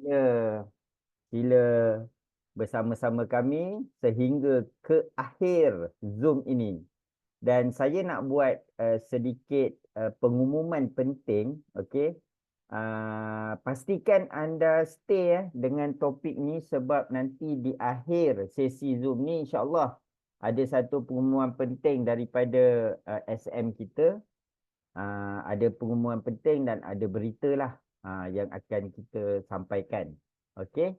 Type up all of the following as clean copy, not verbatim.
Ya, sila bersama-sama kami sehingga ke akhir Zoom ini. Dan saya nak buat sedikit pengumuman penting, okey. Pastikan anda stay dengan topik ni sebab nanti di akhir sesi Zoom ni insya-Allah ada satu pengumuman penting daripada SM kita. Ada pengumuman penting dan ada berita lah yang akan kita sampaikan. Okey.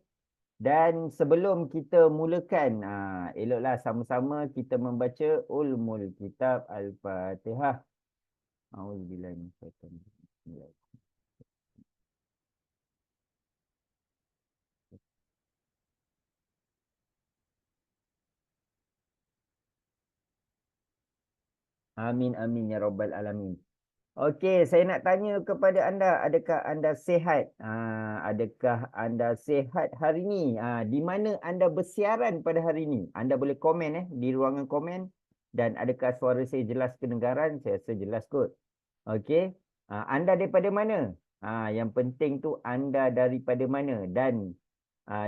Dan sebelum kita mulakan, eloklah sama-sama kita membaca Ulumul Kitab Al-Fatihah. A'udzubillahi minasyaitanir rajim. Amin amin ya rabbal alamin. Okey, saya nak tanya kepada anda, adakah anda sihat? Adakah anda sihat hari ini? Di mana anda bersiaran pada hari ini? Anda boleh komen di ruangan komen. Dan adakah suara saya jelas kedengaran? Saya rasa jelas kot. Okey. Anda daripada mana? Yang penting tu anda daripada mana? Dan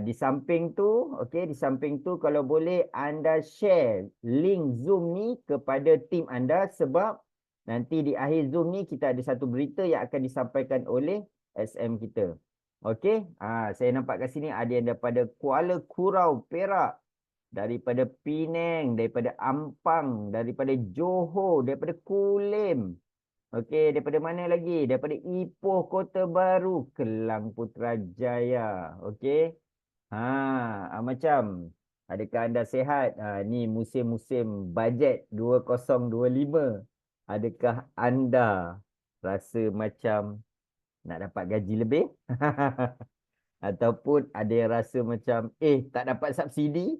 di samping tu, okey, di samping tu kalau boleh anda share link Zoom ni kepada tim anda sebab nanti di akhir Zoom ni kita ada satu berita yang akan disampaikan oleh SM kita. Okey, saya nampak kat sini ada yang daripada Kuala Kurau, Perak, daripada Penang, daripada Ampang, daripada Johor, daripada Kulim. Okey, daripada mana lagi? Daripada Ipoh, Kota Baru, Kelang Putrajaya. Okey. Macam adakah anda sihat? Ni musim-musim bajet 2025. Adakah anda rasa macam nak dapat gaji lebih? Ataupun ada yang rasa macam tak dapat subsidi?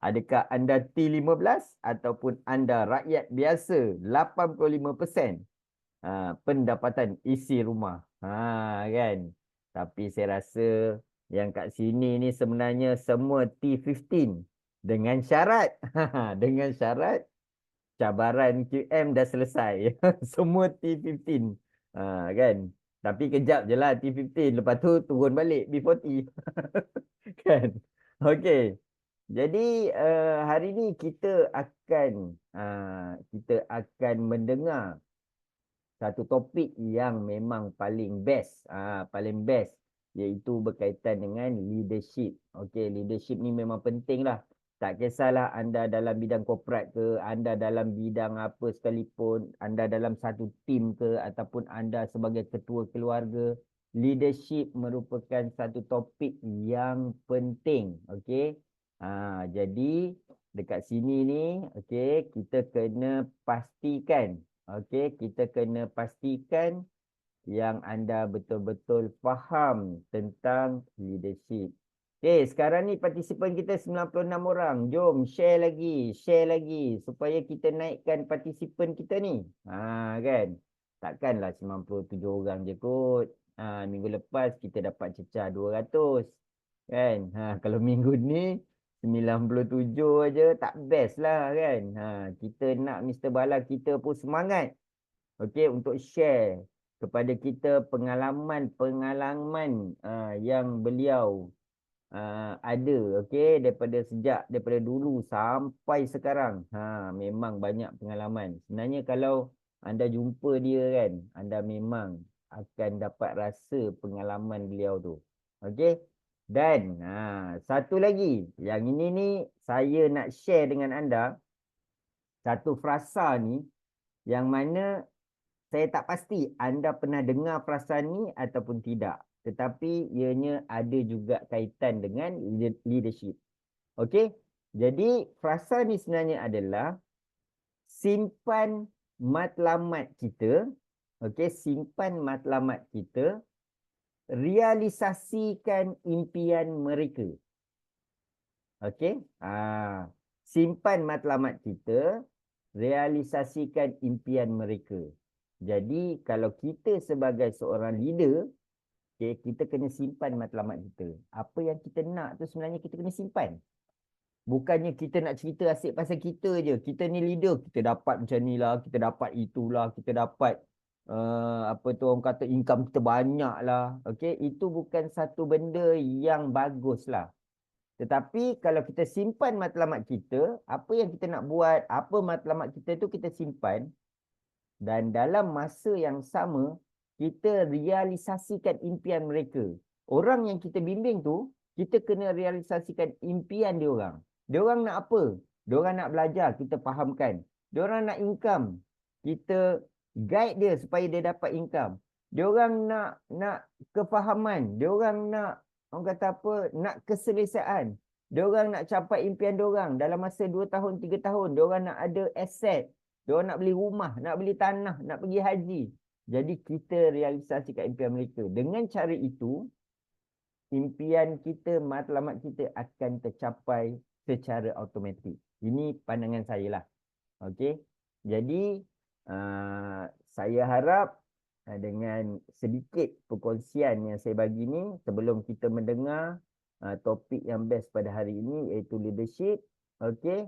Adakah anda T15 ataupun anda rakyat biasa 85% pendapatan isi rumah? Kan? Tapi saya rasa yang kat sini ni sebenarnya semua T15 dengan syarat dengan syarat cabaran QM dah selesai. Semua T15. Kan? Tapi kejap je lah T15. Lepas tu turun balik B40. Kan? Okey. Jadi hari ni kita akan mendengar satu topik yang memang paling best, iaitu berkaitan dengan leadership. Okey, leadership ni memang penting lah. Tak kisahlah anda dalam bidang korporat ke, anda dalam bidang apa sekalipun, anda dalam satu tim ke, ataupun anda sebagai ketua keluarga, leadership merupakan satu topik yang penting. Okey. Jadi dekat sini ni, okey, kita kena pastikan, kita kena pastikan yang anda betul-betul faham tentang leadership. Okey, sekarang ni partisipan kita 96 orang. Jom share lagi supaya kita naikkan partisipan kita ni. Kan? Takkanlah 97 orang je kot. Minggu lepas kita dapat cecah 200. Kan? Kalau minggu ni 97 aja tak best lah kan. Kita nak Mr. Bala kita pun semangat. Okey, untuk share kepada kita pengalaman-pengalaman yang beliau ada, okey, daripada dulu sampai sekarang. Memang banyak pengalaman. Sebenarnya kalau anda jumpa dia kan, anda memang akan dapat rasa pengalaman beliau tu. Okey. Dan satu lagi, yang ini ni saya nak share dengan anda satu frasa ni yang mana saya tak pasti anda pernah dengar frasa ni ataupun tidak. Tetapi ianya ada juga kaitan dengan leadership. Okey. Jadi frasa ni sebenarnya adalah simpan matlamat kita. Okey, simpan matlamat kita, realisasikan impian mereka. Okey. Simpan matlamat kita, realisasikan impian mereka. Jadi kalau kita sebagai seorang leader, kita kena simpan matlamat kita. Apa yang kita nak tu sebenarnya kita kena simpan. Bukannya kita nak cerita asyik pasal kita je. Kita ni leader, kita dapat macam ni lah, kita dapat itulah, kita dapat apa tu orang kata income kita banyak lah. Okey, itu bukan satu benda yang bagus lah. Tetapi kalau kita simpan matlamat kita, apa yang kita nak buat, apa matlamat kita tu kita simpan, dan dalam masa yang sama kita realisasikan impian mereka. Orang yang kita bimbing tu, kita kena realisasikan impian dia orang. Dia orang nak apa? Dia orang nak belajar, kita fahamkan. Dia orang nak income, kita guide dia supaya dia dapat income. Dia orang nak kefahaman, dia orang nak, orang kata apa, nak keselesaan. Dia orang nak capai impian dia orang dalam masa 2 tahun, 3 tahun. Dia orang nak ada aset. Dia orang nak beli rumah, nak beli tanah, nak pergi haji. Jadi kita realisasikan impian mereka. Dengan cara itu, impian kita, matlamat kita akan tercapai secara automatik. Ini pandangan saya lah. Okey. Jadi, saya harap dengan sedikit perkongsian yang saya bagi ni, sebelum kita mendengar topik yang best pada hari ini, iaitu leadership. Okey.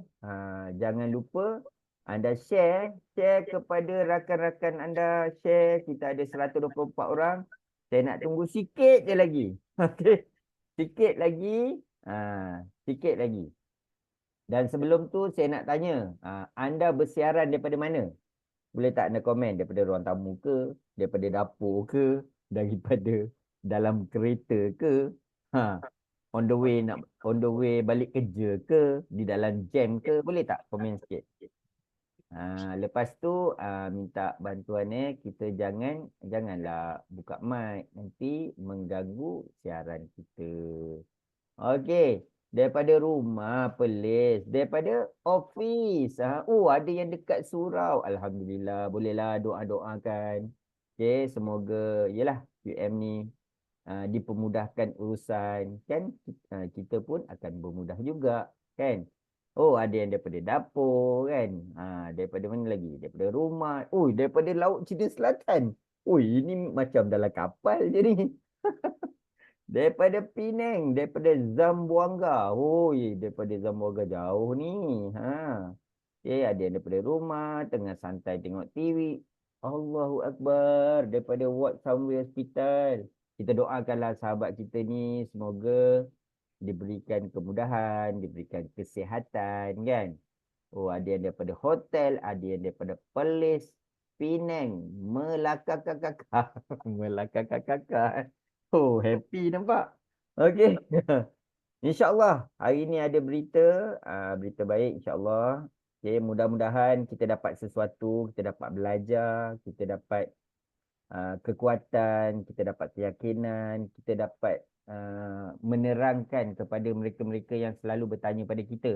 Jangan lupa anda share kepada rakan-rakan anda, share. Kita ada 124 orang. Saya nak tunggu sikit je lagi. Okey. Sikit lagi. Sikit lagi. Dan sebelum tu saya nak tanya, anda bersiaran daripada mana? Boleh tak anda komen? Daripada ruang tamu ke? Daripada dapur ke? Daripada dalam kereta ke? On the way balik kerja ke? Di dalam jam ke? Boleh tak komen sikit? Lepas tu minta bantuan kita janganlah buka mic, nanti mengganggu siaran kita. Okey, daripada rumah Perlis, daripada office. Ada yang dekat surau. Alhamdulillah, bolehlah doa-doakan. Okey, semoga yalah UM ni dipermudahkan urusan, kan? Kita pun akan bermudah juga, kan? Ada yang daripada dapur, kan? Daripada mana lagi? Daripada rumah. Daripada Laut Cina Selatan. Ini macam dalam kapal je ni. Daripada Penang, daripada Zamboanga. Daripada Zamboanga jauh ni. Ada yang daripada rumah, tengah santai tengok TV. Allahu Akbar. Daripada ward somewhere hospital. Kita doakanlah sahabat kita ni, semoga diberikan kemudahan, diberikan kesihatan, kan? Ada yang daripada hotel, ada yang daripada Perlis, Penang, Melaka kakak. Melaka kakak. Happy nampak. Okey. InsyaAllah hari ni ada berita, berita baik insyaAllah. Okay, mudah-mudahan kita dapat sesuatu, kita dapat belajar, kita dapat kekuatan, kita dapat keyakinan, kita dapat menerangkan kepada mereka-mereka yang selalu bertanya pada kita.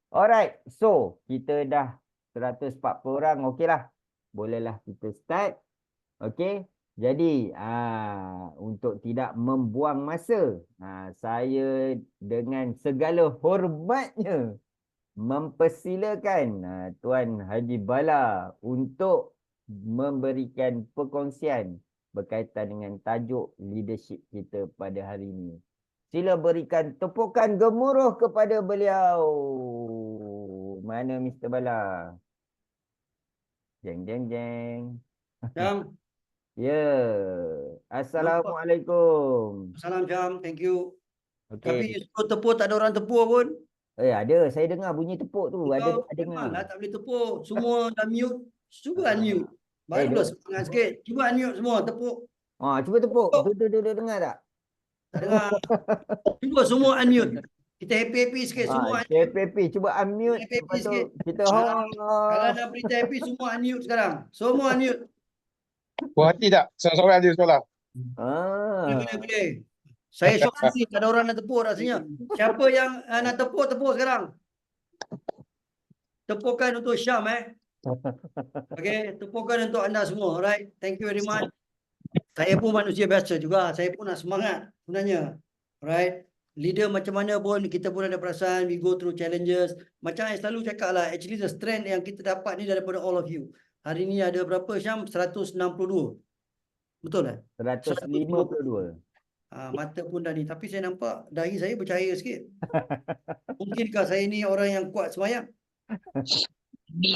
Alright, so kita dah 140 orang, okey lah. Bolehlah kita start. Okey, jadi untuk tidak membuang masa, saya dengan segala hormatnya mempersilakan Tuan Haji Bala untuk memberikan perkongsian berkaitan dengan tajuk leadership kita pada hari ini. Sila berikan tepukan gemuruh kepada beliau. Mana Mr. Bala? Jeng, jeng, jeng. Jam. Ya. Assalamualaikum. Salam Jam, thank you. Tapi Okey. tepuk tak ada orang tepuk pun. Ada. Saya dengar bunyi tepuk tu. Ada dengar. Memanglah tak boleh tepuk. Semua dah mute. Cuba unmute. Barulah semangat sikit. Cuba unmute semua, tepuk. Cuba tepuk. Tu dengar tak? Tak dengar. Cuba semua unmute. Kita happy-happy sikit semua. Happy. Cuba unmute. Happy sikit. Kita Kalau ada berita happy semua unmute sekarang. Semua unmute. Puas hati tak? Seorang-seorang ada soalan. Boleh. Saya syok sendiri. Tak ada orang nak tepuk rasanya. Siapa yang nak tepuk sekarang. Tepukan untuk Syam Okay, tepukan untuk anda semua. Alright, thank you very much. Saya pun manusia biasa juga. Saya pun nak semangat sebenarnya. Alright, leader macam mana pun kita pun ada perasaan. We go through challenges. Macam saya selalu cakap lah. Actually the strength yang kita dapat ni daripada all of you. Hari ni ada berapa Syam? 162. Betul tak? 152. Mata pun dah ni. Tapi saya nampak dahi saya bercahaya sikit. Mungkinkah saya ni orang yang kuat semayang?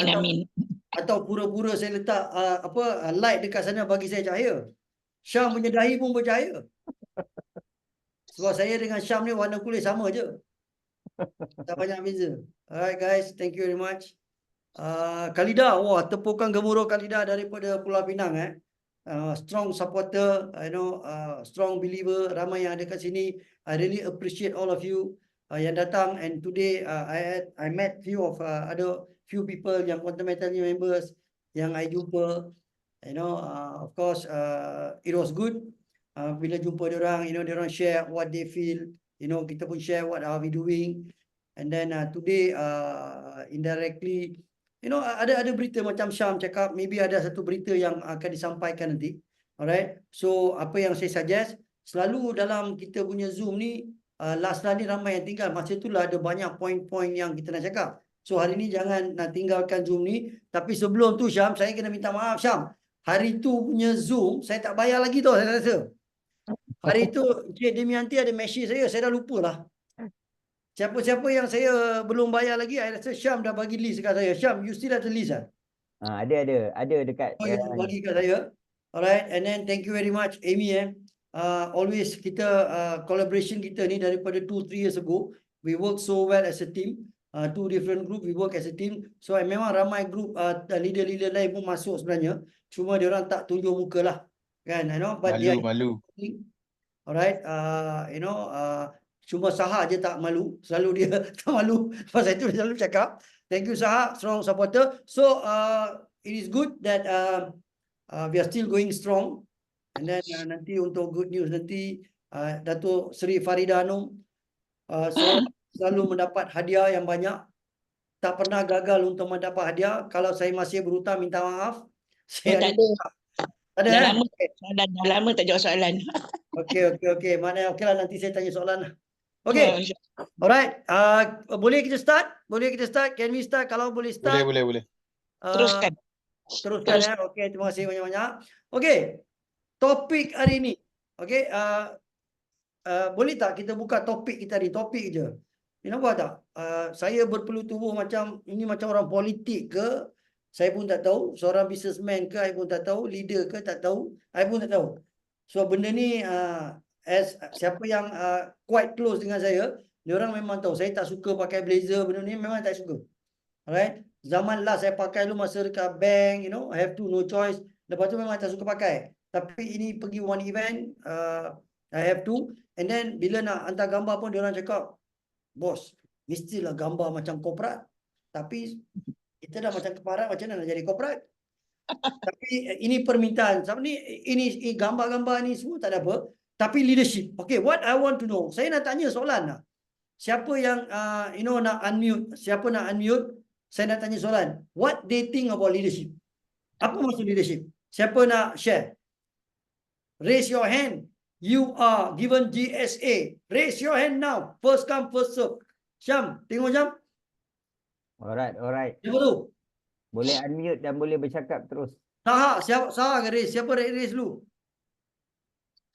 Amin. atau pura-pura saya letak light dekat sana bagi saya cahaya. Syam punya dahi pun bercahaya. Sebab saya dengan Syam ni warna kulit sama je. Tak banyak beza. Alright guys, thank you very much. Khalida, wah, tepukan gemuruh Khalida daripada Pulau Pinang strong supporter, strong believer, ramai yang ada kat sini. I really appreciate all of you yang datang, and today I met ada few people yang Quantum Metal members yang I jumpa. Of course it was good bila jumpa diorang, diorang share what they feel, kita pun share what are we doing. And then today indirectly, ada berita macam Syam cakap, maybe ada satu berita yang akan disampaikan nanti. Alright, so apa yang saya suggest, selalu dalam kita punya Zoom ni, last ni ramai yang tinggal, masa itulah ada banyak point-point yang kita nak cakap. So hari ni jangan nak tinggalkan Zoom ni. Tapi sebelum tu Syam, saya kena minta maaf Syam, hari tu punya Zoom saya tak bayar lagi tau, saya rasa. Hari tu Cik Demianti ada message saya dah lupa lah. Siapa-siapa yang saya belum bayar lagi, saya rasa Syam dah bagi list kat saya. Syam, you still have the list Ada dekat you bagi kat saya. Alright, and then thank you very much Amy. Always kita collaboration kita ni daripada 2-3 years ago, we work so well as a team. Two different group, we work as a team. So memang ramai group leader-leader lain pun masuk sebenarnya. Cuma dia orang tak tunjuk muka lah. Kan, but Malu. alright, cuma Saha je tak malu. Selalu dia tak malu. Pasal itu dia selalu cakap. Thank you Saha, strong supporter. So it is good that we are still going strong. And then nanti untuk good news nanti Datuk Seri Farida Anum selalu mendapat hadiah yang banyak. Tak pernah gagal untuk mendapat hadiah. Kalau saya masih berhutang, minta maaf. Tak ada. Ada Dah lama tak jawab soalan. Okey. Mana okeylah, nanti saya tanya soalan lah. Okey. Alright. Boleh kita start? Can we start? Kalau boleh start. Boleh. Teruskan. Teruskan. Okey, terima kasih banyak-banyak. Okey. Topik hari ini. Okey, boleh tak kita buka topik kita ni? Topik je. You nampak tak? Saya berpeluh tubuh macam ini, macam orang politik ke? Saya pun tak tahu. Seorang businessman ke? Saya pun tak tahu. Leader ke? Tak tahu. Saya pun tak tahu. So benda ni siapa yang quite close dengan saya, dia orang memang tahu. Saya tak suka pakai blazer, benda ni memang tak suka. Alright. Zaman last saya pakai dulu masa dekat bank, I have to, no choice. Lepas tu memang tak suka pakai. Tapi ini pergi one event, I have to. And then bila nak hantar gambar pun dia orang cakap, bos, mestilah gambar macam korporat. Tapi kita dah macam keparat, macam mana nak jadi korporat? Tapi ini permintaan. Sebab ini gambar-gambar ni semua tak ada apa. Tapi leadership. Okay, what I want to know. Saya nak tanya soalan lah. Siapa yang nak unmute? Siapa nak unmute? Saya nak tanya soalan. What they think about leadership? Apa maksud leadership? Siapa nak share? Raise your hand. You are given GSA. Raise your hand now. First come, first serve. Syam, tengok Syam. Alright. Siapa tu? Boleh unmute dan boleh bercakap terus. Saha akan raise. Siapa raise dulu?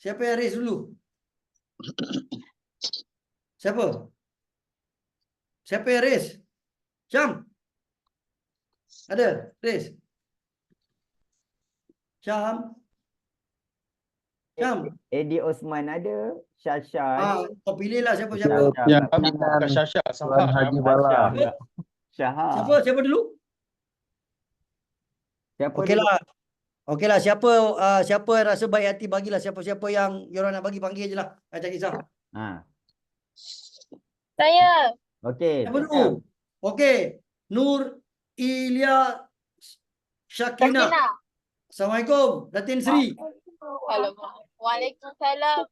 Siapa yang raise dulu? Siapa yang raise? Syam. Ada? Raise. Syam. Eddie Osman ada. Syasha ada. Kau pilihlah siapa. Yang kami bukan Syasha. Tuan Haji Bala. Syaha. Siapa dulu? Okeylah, siapa rasa baik hati bagilah, siapa-siapa yang orang nak bagi, panggil je lah. Tak kisah. Saya. Okey. Siapa dulu? Okey. Nur Ilya Syakina. Assalamualaikum. Datin Sri. Waalaikumsalam.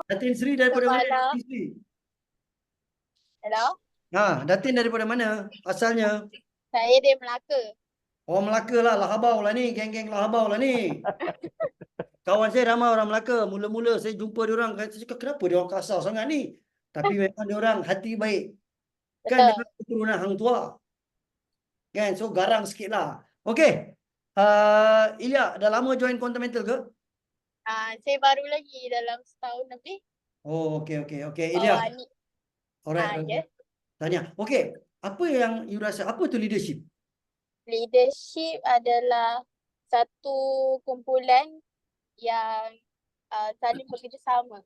Datin Sri daripada mana? Datin Sri. Hello. Datin daripada mana asalnya? Saya dari Melaka. Orang Melaka lah, Lahabau lah ni, geng-geng Lahabau lah ni. Kawan saya ramai orang Melaka. Mula-mula saya jumpa diorang, saya cakap kenapa diorang kasar sangat ni? Tapi memang diorang hati baik. Kan diorang keturunan hang tua. Kan, so garang sikit lah. Okay. Ilya, dah lama join Quantum Mental ke? Saya baru lagi dalam setahun lebih. Oh, okay. Ilya. Alright. Yes. Tanya. Okay. Apa yang you rasa, apa tu leadership? leadership adalah satu kumpulan yang saling bekerjasama.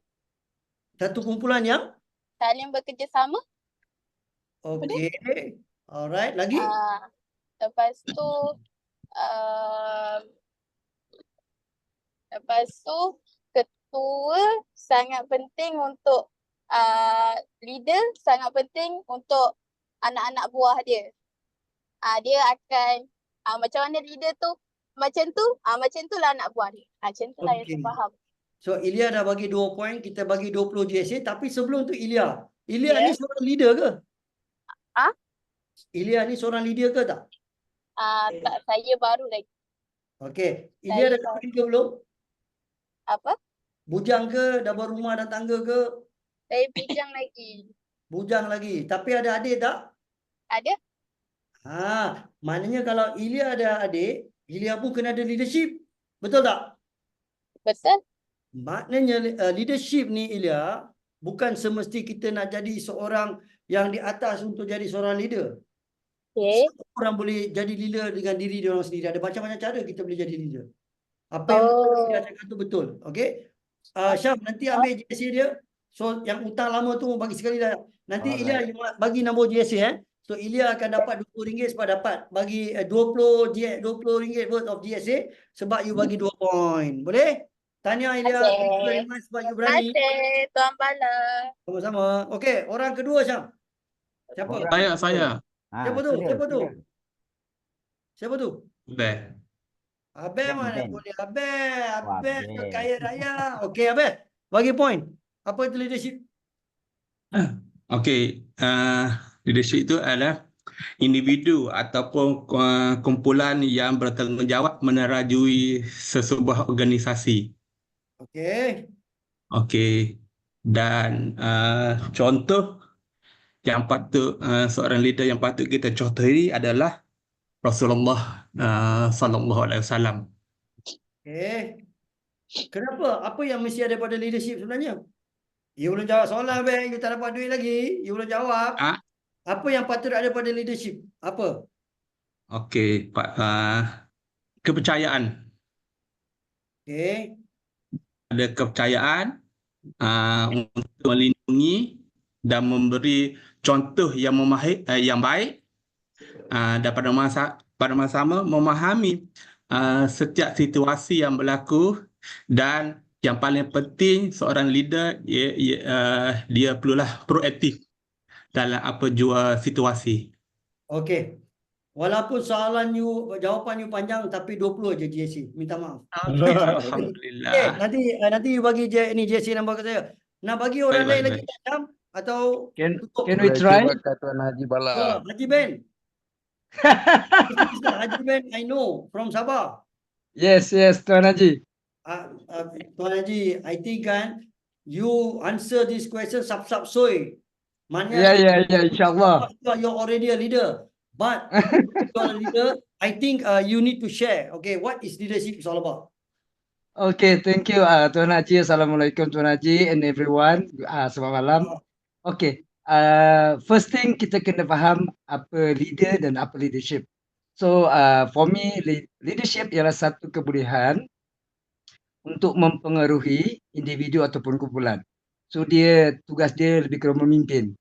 Satu kumpulan yang Saling bekerjasama. okey. Alright, lagi? Lepas tu uh, lepas tu ketua sangat penting untuk leader sangat penting untuk anak-anak buah dia. Dia akan macam mana leader tu macam tu lah anak buah dia. Macam tu lah yang saya Okey. faham. So Ilya dah bagi 2 poin, kita bagi 20 GSA, tapi sebelum tu Ilya Ya. ni seorang leader ke? Ah? Ilya ni seorang leader ke tak? Tak, saya baru lagi. Okey, Ilya dah kahwin ke belum? Apa? Bujang ke, dah berumah dan tangga ke? Saya bujang lagi. Bujang lagi. Tapi ada adik tak? Ada? Maknanya kalau Ilya ada adik, Ilya pun kena ada leadership. Betul tak? Betul? Maknanya leadership ni Ilya, bukan semesti kita nak jadi seorang yang di atas untuk jadi seorang leader. Okay. Orang boleh jadi leader dengan diri dia orang sendiri. Ada macam-macam cara kita boleh jadi leader. Apa yang Ilya cakap tu betul. Okey? Syam, nanti ambil GSA dia. So yang hutang lama tu bagi sekali dah. Nanti Ilya bagi nombor GSA So Ilya akan dapat RM20 sebab dapat bagi 20 ringgit worth of GSA sebab you bagi 2 poin. Boleh? Tahniah Ilya. Thank you very much sebab you berani. Terima kasih Tuan Bala. Sama-sama. Okey, orang kedua Syam. Siapa? Saya. Siapa tu? Siapa tu? Siapa tu? Betul. Abel mana Ben. boleh? Abel Ben. kaya raya. Okey Abel, bagi poin. Apa itu leadership? Okey, leadership itu adalah individu ataupun kumpulan yang bertanggungjawab menerajui sesebuah organisasi. Okey. Okey. Dan contoh yang patut seorang leader yang patut kita contohi adalah Rasulullah sallallahu alaihi wasallam. Okey. Kenapa? Apa yang mesti ada pada leadership sebenarnya? You belum jawab soalan Abel, you tak dapat duit lagi. You belum jawab. Apa yang patut ada pada leadership? Apa? Okey, kepercayaan. Okey. Ada kepercayaan untuk melindungi dan memberi contoh yang baik dan pada masa sama memahami setiap situasi yang berlaku, dan yang paling penting seorang leader dia perlulah proaktif dalam apa jua situasi. Okey. Walaupun jawapan you panjang tapi 20 aja GSC. Minta maaf. Alhamdulillah. Okey, nanti you bagi GSC nombor ke saya. Nak bagi orang lain lagi tak Syam? Atau Can tutup? we try? Tuan Haji Bala. Haji Ben. Haji Ben, I know from Sabah. Yes, Tuan Haji. Tuan Haji, I think kan you answer this question sap soy. Yeah, insyaAllah. You're already a leader. But you are a leader, I think you need to share. Okay, what is leadership is all about? Okay, thank you Tuan Haji. Assalamualaikum Tuan Haji and everyone. Selamat malam. Okay, first thing kita kena faham apa leader dan apa leadership. So for me, leadership ialah satu kebolehan untuk mempengaruhi individu ataupun kumpulan. So tugas dia lebih kurang memimpin.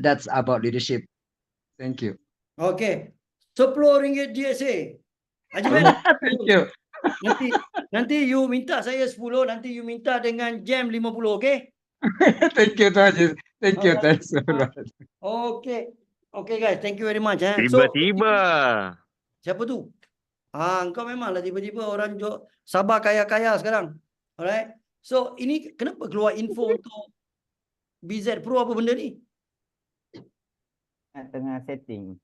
That's about leadership. Thank you. Okay, RM10 GSA. Haji Ben, Thank you. nanti you minta saya 10, nanti you minta dengan jam 50, okay? Thank you Tuan Haji. Thank you. Thanks a lot. Okay. Okay guys, thank you very much. Tiba-tiba. Siapa tu? Engkau memanglah tiba-tiba orang Sabah kaya-kaya sekarang. Alright. So ini kenapa keluar info untuk BZ Pro apa benda ni? Tengah setting.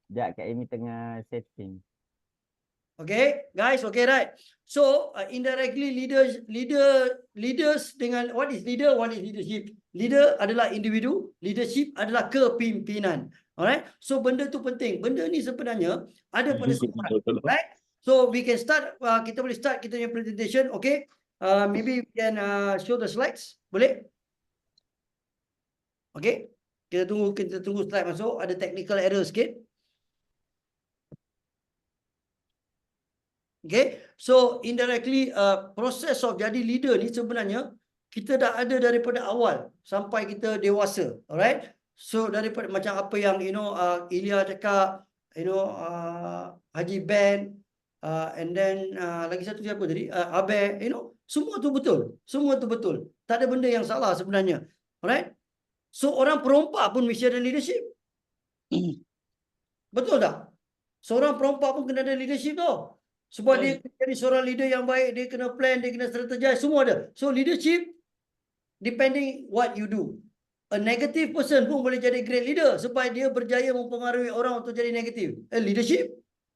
Sekejap Kak Amy tengah setting. Okay, guys, okay, right. So indirectly leaders dengan what is leader, what is leadership? Leader adalah individu, leadership adalah kepimpinan. Alright. So benda tu penting. Benda ni sebenarnya ada pada semua orang. Right? So we can start, kita boleh start kita punya presentation, okay? Maybe we can show the slides. Boleh? Okay. Kita tunggu slide masuk. Ada technical error sikit. Okay, so indirectly proses of jadi leader ni sebenarnya kita dah ada daripada awal sampai kita dewasa, alright? So daripada macam apa yang Ilya cakap, Haji Ben, and then lagi satu siapa tadi, Abe, semua tu betul, semua tu betul. Tak ada benda yang salah sebenarnya, alright? So orang perompak pun mesti ada leadership, betul tak? Seorang perompak pun kena ada leadership tau. Sebab dia jadi seorang leader yang baik, dia kena plan, dia kena strategize, semua ada. So leadership, depending what you do. A negative person pun boleh jadi great leader sebab dia berjaya mempengaruhi orang untuk jadi negatif. Leadership,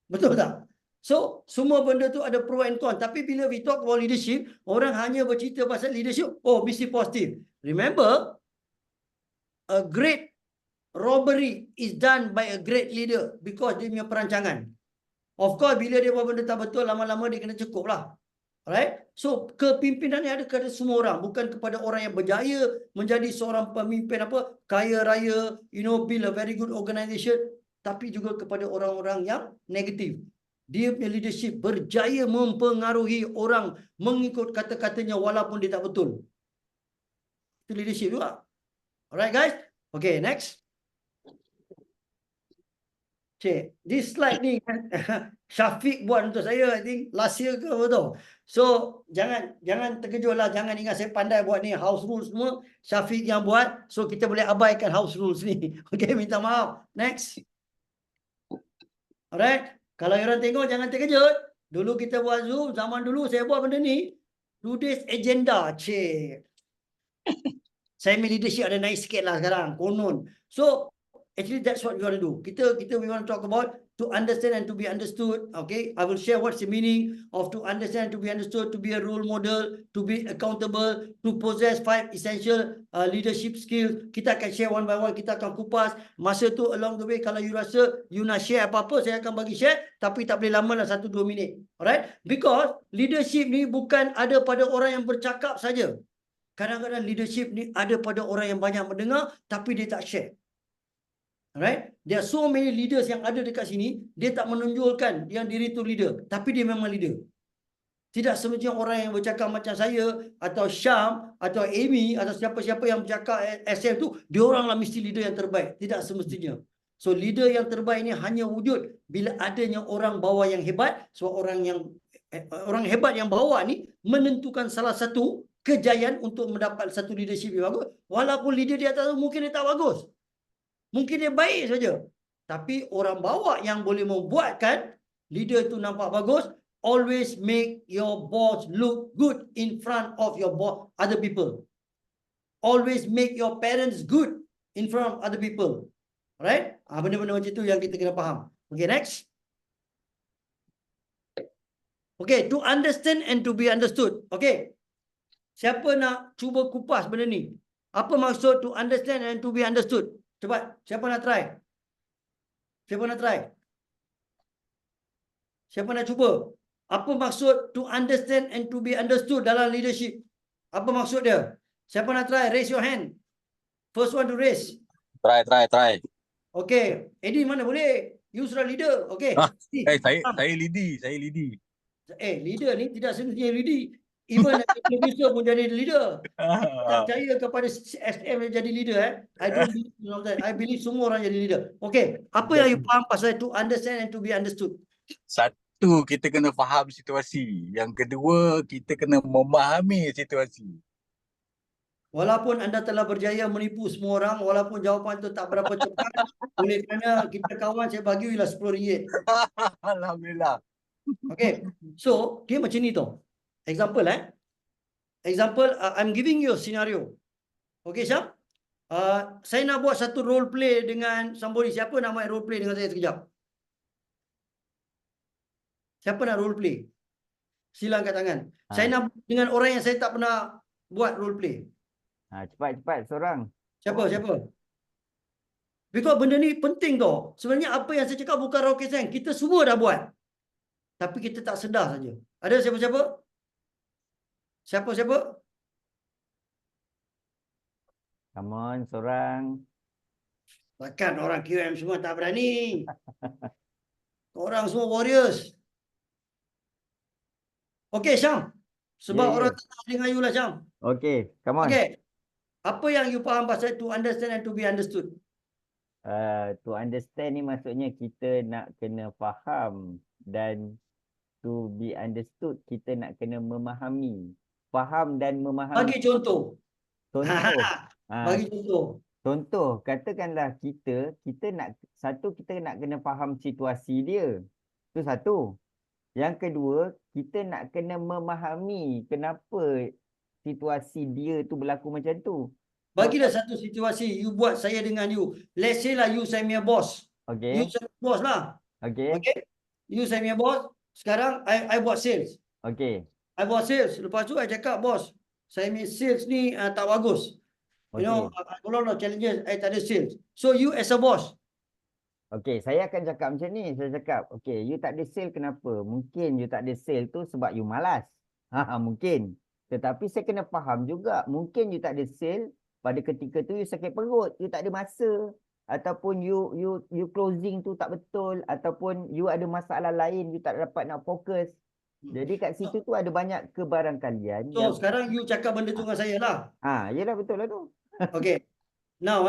betul tak? So, semua benda tu ada pro and con. Tapi bila we talk about leadership, orang hanya bercerita pasal leadership, oh mesti positif. Remember, a great robbery is done by a great leader because dia punya perancangan. Of course, bila dia buat benda tak betul, lama-lama dia kena cukup lah. Alright? So, kepimpinan ni ada kepada semua orang. Bukan kepada orang yang berjaya menjadi seorang pemimpin kaya raya, build a very good organisation. Tapi juga kepada orang-orang yang negatif. Dia punya leadership berjaya mempengaruhi orang mengikut kata-katanya walaupun dia tak betul. Itu leadership juga. Alright guys? Okay, next. Cik, this slide ni Syafiq buat untuk saya, I think last year ke apa tau. So, jangan terkejut lah, jangan ingat saya pandai buat ni, house rules semua Syafiq yang buat, so kita boleh abaikan house rules ni. Okay, minta maaf. Next. Alright, kalau orang tengok jangan terkejut. Dulu kita buat Zoom, zaman dulu saya buat benda ni. Today's agenda, cik. Saya punya leadership ada naik sikit lah sekarang, konon. So, actually, that's what we want to do. We want to talk about to understand and to be understood. Okay, I will share what's the meaning of to understand and to be understood, to be a role model, to be accountable, to possess 5 essential leadership skills. Kita akan share one by one, kita akan kupas. Masa tu along the way, kalau you rasa you nak share apa-apa, saya akan bagi share. Tapi tak boleh lama lah 1-2 minit. Alright? Because leadership ni bukan ada pada orang yang bercakap saja. Kadang-kadang leadership ni ada pada orang yang banyak mendengar, tapi dia tak share. Alright, there are so many leaders yang ada dekat sini, dia tak menonjolkan yang diri tu leader, tapi dia memang leader. Tidak semestinya orang yang bercakap macam saya atau Syam atau Amy atau siapa-siapa yang bercakap SM tu, dia oranglah mesti leader yang terbaik. Tidak semestinya. So leader yang terbaik ni hanya wujud bila adanya orang bawah yang hebat. So orang hebat yang bawah ni menentukan salah satu kejayaan untuk mendapat satu leadership yang bagus. Walaupun leader di atas tu mungkin dia tak bagus. Mungkin dia baik saja. Tapi orang bawah yang boleh membuatkan leader itu nampak bagus, always make your boss look good in front of your boss, other people. Always make your parents good in front of other people. Alright? Benda-benda macam itu yang kita kena faham. Okay, next. Okay, to understand and to be understood. Okay. Siapa nak cuba kupas benda ni? Apa maksud to understand and to be understood? Cepat, siapa nak try? Siapa nak try? Siapa nak cuba? Apa maksud to understand and to be understood dalam leadership? Apa maksud dia? Siapa nak try? Raise your hand. First one to raise. Try. Okay. Eddie mana boleh? You sudah leader. Okay. Saya leady. Leader ni tidak semestinya leader. Even producer pun jadi leader. Tak percaya kepada SM yang jadi leader. I don't believe that. I believe semua orang jadi leader. Okay. Apa yang you faham pasal to understand and to be understood? Satu, kita kena faham situasi. Yang kedua, kita kena memahami situasi. Walaupun anda telah berjaya menipu semua orang, walaupun jawapan tu tak berapa cepat, oleh kerana kita kawan, saya bagilah RM10. Alhamdulillah. Okay. So, dia macam ni tu. Example Example, I'm giving you a scenario. Okay, Syam? Saya nak buat satu role play dengan somebody. Siapa nak main role play dengan saya sekejap? Siapa nak role play? Sila angkat tangan. Saya nak dengan orang yang saya tak pernah buat role play. Cepat-cepat seorang. Siapa? Because benda ni penting tau. Sebenarnya apa yang saya cakap bukan rocket science. Kita semua dah buat. Tapi kita tak sedar saja. Ada siapa-siapa? Siapa? Come on, seorang. Takkan orang QM semua tak berani. Orang semua warriors. Okey, Syam. Sebab Ya, ya. orang tak dengar you lah, Syam. Okay, come on. Okey. Apa yang you faham pasal to understand and to be understood? To understand ni maksudnya kita nak kena faham, dan to be understood kita nak kena memahami. Faham dan memahami. Bagi contoh. Contoh. Bagi contoh. Contoh, katakanlah kita nak kita nak kena faham situasi dia. Itu satu. Yang kedua, kita nak kena memahami kenapa situasi dia tu berlaku macam tu. Bagilah satu situasi you buat saya dengan you. Let's say lah you saya punya boss. You Okay. saya punya boss lah. Okay. Okay. You saya punya boss. Sekarang I buat sales. Okay. I buat sales. Lepas tu I cakap, bos, saya punya sales ni tak bagus. You know, I got a lot of challenges. I tak ada sales. So you as a boss. Okay, saya akan cakap macam ni. Saya cakap, okay, you tak ada sale kenapa? Mungkin you tak ada sale tu sebab you malas. Mungkin. Tetapi saya kena faham juga. Mungkin you tak ada sale pada ketika tu you sakit perut. You tak ada masa. Ataupun you closing tu tak betul. Ataupun you ada masalah lain. You tak dapat nak fokus. Jadi kat situ tu ada banyak kebarangkalian. So sekarang you cakap benda tu dengan saya lah. Yelah betul lah tu. Okay. Now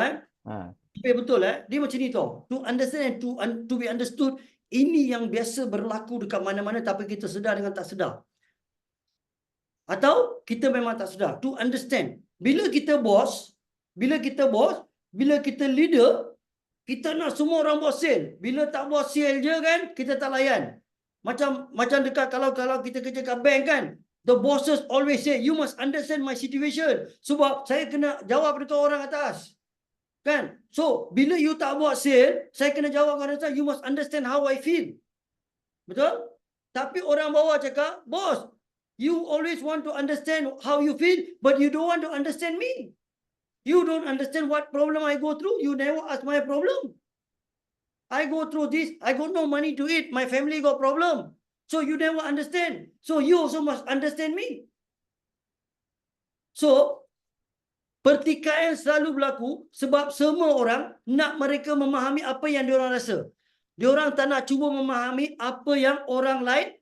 betul dia macam ni tau. To understand and to be understood, ini yang biasa berlaku dekat mana-mana tapi kita sedar dengan tak sedar. Atau kita memang tak sedar. To understand. Bila kita leader, kita nak semua orang buat sale. Bila tak buat sale je kan, kita tak layan. Macam dekat kalau kita kerja kat bank kan, the bosses always say, you must understand my situation. Sebab saya kena jawab dekat orang atas. Kan? So, bila you tak buat sale, saya kena jawab kat atas, you must understand how I feel. Betul? Tapi orang bawah cakap, boss, you always want to understand how you feel, but you don't want to understand me. You don't understand what problem I go through. You never ask my problem. I go through this. I got no money to eat. My family got problem. So you never understand. So you also must understand me. So, pertikaian selalu berlaku sebab semua orang nak mereka memahami apa yang diorang rasa. Diorang tak nak cuba memahami apa yang orang lain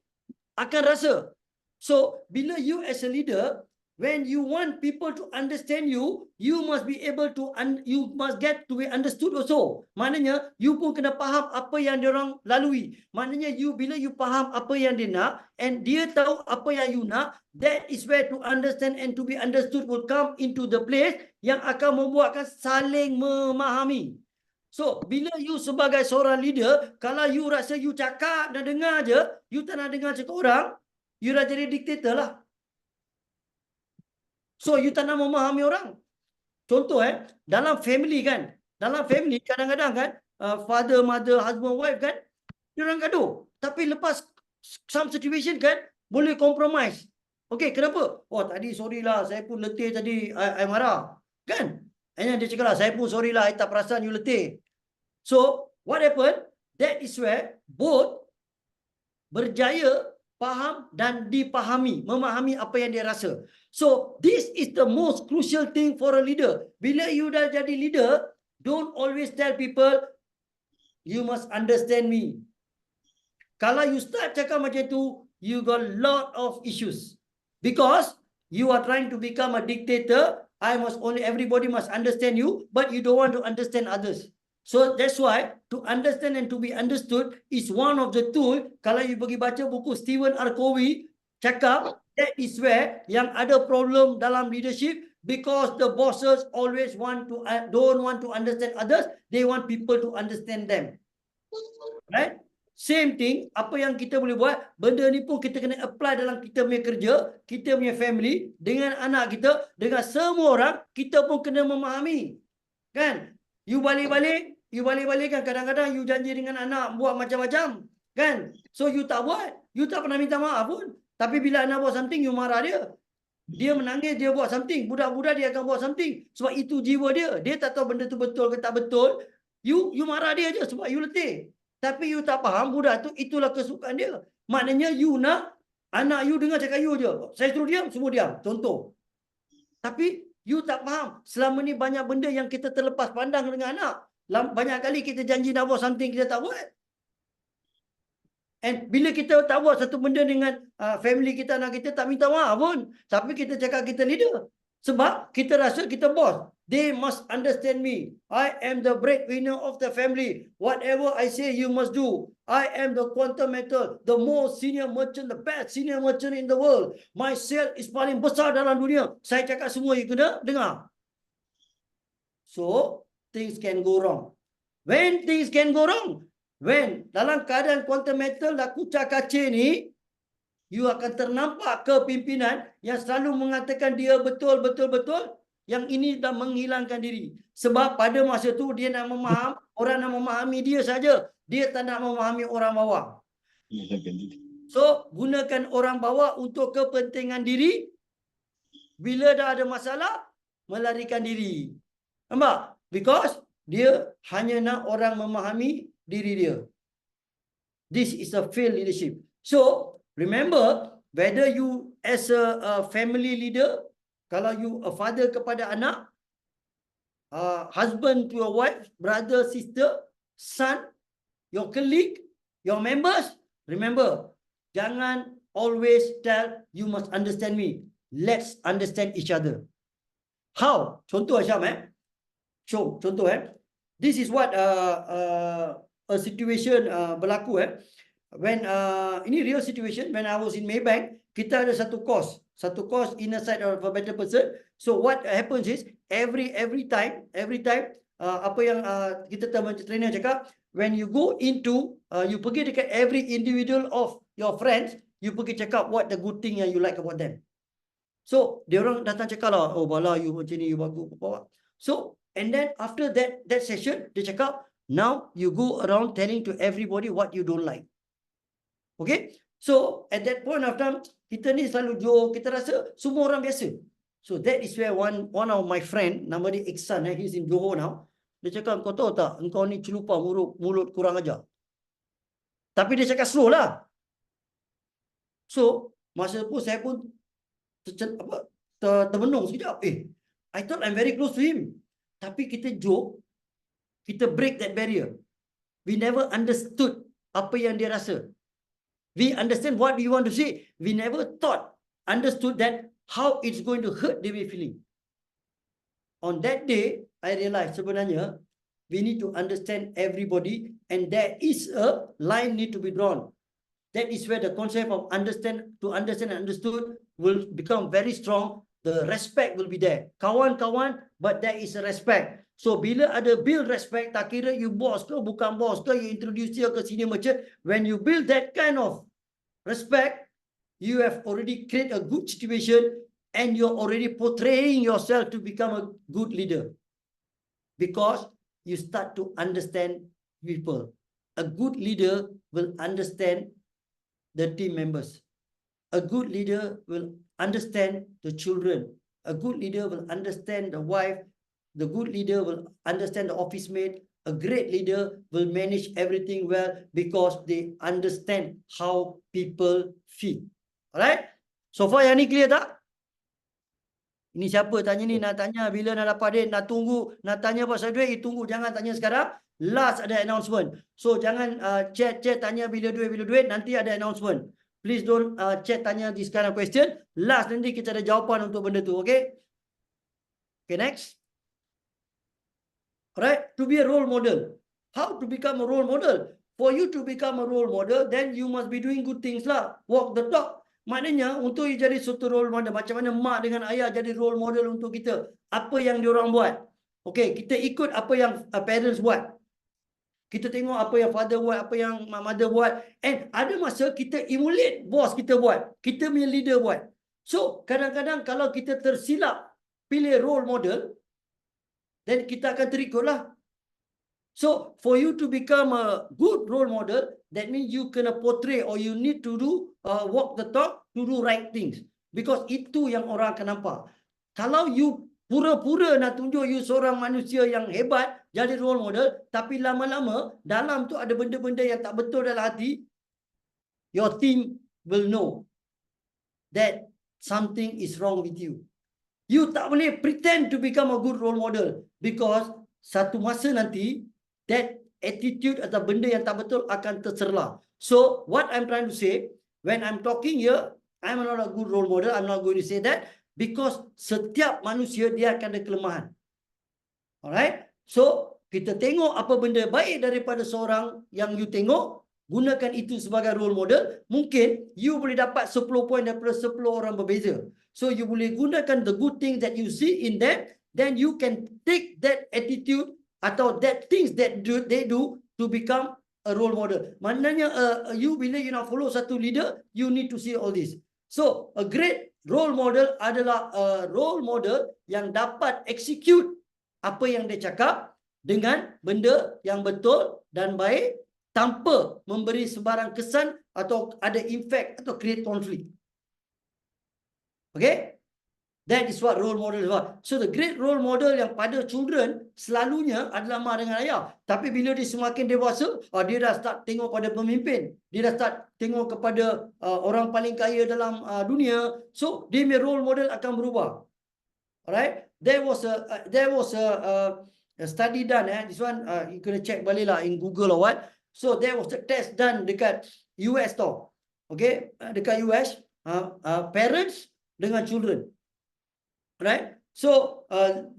akan rasa. So, bila you as a leader, when you want people to understand you, you must be able to, you must get to be understood also. Maknanya, you pun kena faham apa yang diorang lalui. Maknanya, bila you faham apa yang dia nak, and dia tahu apa yang you nak, that is where to understand and to be understood will come into the place yang akan membuatkan saling memahami. So, bila you sebagai seorang leader, kalau you rasa you cakap dan dengar je, you tak nak dengar cakap orang, you dah jadi diktator lah. So, you tak nak memahami orang. Contoh dalam family kan. Dalam family kadang-kadang kan, father, mother, husband, wife kan, diorang gaduh. Tapi lepas some situation kan, boleh compromise. Okay, kenapa? Oh, tadi sorry lah, saya pun letih tadi, I marah. Kan? And dia cakap lah, saya pun sorry lah, I tak perasan you letih. So, what happened? That is where both berjaya faham dan dipahami, memahami apa yang dia rasa. So, this is the most crucial thing for a leader. Bila you dah jadi leader, don't always tell people, you must understand me. Kalau you start cakap macam tu, you got lot of issues. Because you are trying to become a dictator, everybody must understand you, but you don't want to understand others. So that's why to understand and to be understood is one of the tool. Kalau you pergi baca buku Stephen R. Covey, cakap that is where yang ada problem dalam leadership, because the bosses always don't want to understand others, they want people to understand them. Right? Same thing, apa yang kita boleh buat, benda ni pun kita kena apply dalam kita punya kerja, kita punya family, dengan anak kita, dengan semua orang, kita pun kena memahami. Kan? You balik-balik kan, kadang-kadang you janji dengan anak buat macam-macam. Kan? So you tak buat, you tak pernah minta maaf pun. Tapi bila anak buat something, you marah dia. Dia menangis, dia buat something. Budak-budak dia akan buat something. Sebab itu jiwa dia. Dia tak tahu benda tu betul ke tak betul. You marah dia je sebab you letih. Tapi you tak faham budak tu, itulah kesukaan dia. Maknanya you nak anak you dengar cakap you je. Saya suruh diam, semua diam. Contoh. Tapi you tak faham. Selama ni banyak benda yang kita terlepas pandang dengan anak. Banyak kali kita janji nak buat something, kita tak buat. And bila kita tak buat satu benda dengan family kita, anak kita, tak minta maaf pun. Tapi kita cakap kita leader. Sebab kita rasa kita boss. They must understand me. I am the breadwinner of the family. Whatever I say, you must do. I am the quantum metal, the most senior merchant, the best senior merchant in the world. My sale is paling besar dalam dunia. Saya cakap semua, you kena dengar. So, things can go wrong. When things can go wrong? When dalam keadaan quantum metal dah kucak kacir ni, you akan ternampak kepimpinan yang selalu mengatakan dia betul. Yang ini dah menghilangkan diri. Sebab pada masa tu dia nak orang nak memahami dia saja. Dia tak nak memahami orang bawah. So, gunakan orang bawah untuk kepentingan diri. Bila dah ada masalah, melarikan diri. Nampak? Because dia hanya nak orang memahami diri dia. This is a failed leadership. So, remember, whether you as a family leader, kalau you a father kepada anak, husband to your wife, brother, sister, son, your colleague, your members, remember, jangan always tell, you must understand me. Let's understand each other. How? Contoh Syam, Show, contoh This is what a situation berlaku when ini real situation. When I was in Maybank, kita ada satu course inner side of a better person. So what happens is every time apa yang kita trainer cakap, when you go into you pergi dekat every individual of your friends, you pergi cakap what the good thing yang you like about them. So dia orang datang cakap lah, oh bala you macam ni, you bagus bawa. So and then after that session, dia cakap, now you go around telling to everybody what you don't like. Okay? So at that point of time, kita ni selalu joke, kita rasa semua orang biasa. So that is where one of my friend, nama dia Iksan, he's in Johor now. Dia cakap, kau tahu tak, engkau ni celupa mulut kurang ajar. Tapi dia cakap slow lah. So masa tu saya pun termenung sekejap. I thought I'm very close to him. Tapi kita joke, kita break that barrier. We never understood apa yang dia rasa. We understand what we want to say. We never understood that how it's going to hurt their feeling. On that day, I realized sebenarnya we need to understand everybody, and there is a line need to be drawn. That is where the concept of understand and understood will become very strong. The respect will be there. Kawan-kawan, but there is a respect. So bila ada build respect, tak kira you boss ke bukan boss ke, you introduce dia ke senior merchant, when you build that kind of respect, you have already created a good situation and you're already portraying yourself to become a good leader. Because you start to understand people. A good leader will understand the team members. A good leader will understand the children. A good leader will understand the wife. The good leader will understand the office mate. A great leader will manage everything well because they understand how people feel. Alright? So far yang ni clear tak? Ini siapa tanya ni, nak tanya bila nak dapat duit, nak tunggu, nak tanya pasal duit, tunggu, jangan tanya sekarang. Last ada announcement. So jangan chat tanya bila duit, nanti ada announcement. Please don't chat tanya this kind of question. Last nanti kita ada jawapan untuk benda tu, okay? Okay, next. Alright, to be a role model. How to become a role model? For you to become a role model, then you must be doing good things lah. Walk the talk. Maknanya untuk jadi suatu role model, macam mana mak dengan ayah jadi role model untuk kita. Apa yang diorang buat. Okay, kita ikut apa yang parents buat. Kita tengok apa yang father buat, apa yang mother buat. And ada masa kita emulate boss kita buat. Kita punya leader buat. So, kadang-kadang kalau kita tersilap pilih role model, then kita akan terikutlah. So, for you to become a good role model, that means you kena portray or you need to do walk the talk, to do right things. Because itu yang orang akan nampak. Kalau you pura-pura nak tunjuk you seorang manusia yang hebat, jadi role model, tapi lama-lama dalam tu ada benda-benda yang tak betul dalam hati, your team will know that something is wrong with you. You tak boleh pretend to become a good role model because satu masa nanti that attitude atau benda yang tak betul akan tercerlah. So what I'm trying to say, when I'm talking here, I'm not a good role model. I'm not going to say that because setiap manusia dia akan ada kelemahan. Alright? So kita tengok apa benda baik daripada seorang yang you tengok, gunakan itu sebagai role model. Mungkin you boleh dapat 10 poin daripada 10 orang berbeza. So you boleh gunakan the good things that you see in them, then you can take that attitude atau that things that they do to become a role model. Maknanya you bila you nak follow satu leader, you need to see all this. So a great role model adalah a role model yang dapat execute apa yang dia cakap dengan benda yang betul dan baik tanpa memberi sebarang kesan atau ada impact atau create conflict. Okay? That is what role model is about. So the great role model yang pada children selalunya adalah mak dengan ayah. Tapi bila dia semakin dewasa, dia dah start tengok pada pemimpin. Dia dah start tengok kepada orang paling kaya dalam dunia. So dia punya role model akan berubah. Alright? There was a study done. This one you kena check balik lah in Google or what. So there was a test done dekat US tau. Okay? Dekat US, parents dengan children. Right? So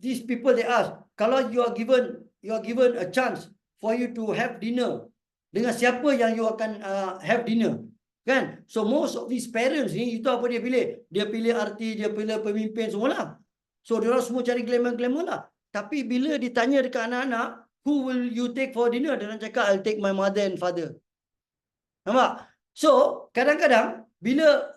these people they ask, kalau you are given a chance for you to have dinner, dengan siapa yang you akan have dinner, kan? So most of these parents ni, itu apa dia pilih? Dia pilih artis, dia pilih pemimpin semualah. So diorang semua cari glamour lah. Tapi bila ditanya dekat anak-anak, who will you take for dinner? Diorang cakap, I'll take my mother and father. Nampak? So kadang-kadang bila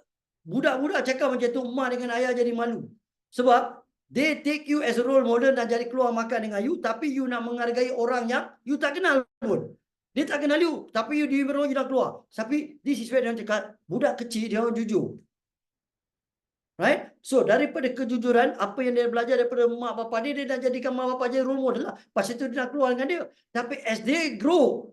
budak-budak cakap macam tu, mak dengan ayah jadi malu. Sebab they take you as a role model dan jadi keluar makan dengan you, tapi you nak menghargai orang yang you tak kenal pun. Dia tak kenal you, tapi you dah keluar. Tapi this is where dia cakap, budak kecil dia orang jujur. Right? So daripada kejujuran, apa yang dia belajar daripada mak bapak dia, dia dah jadikan mak bapak jadi role model lah. Pasal tu dia nak keluar dengan dia. Tapi as they grow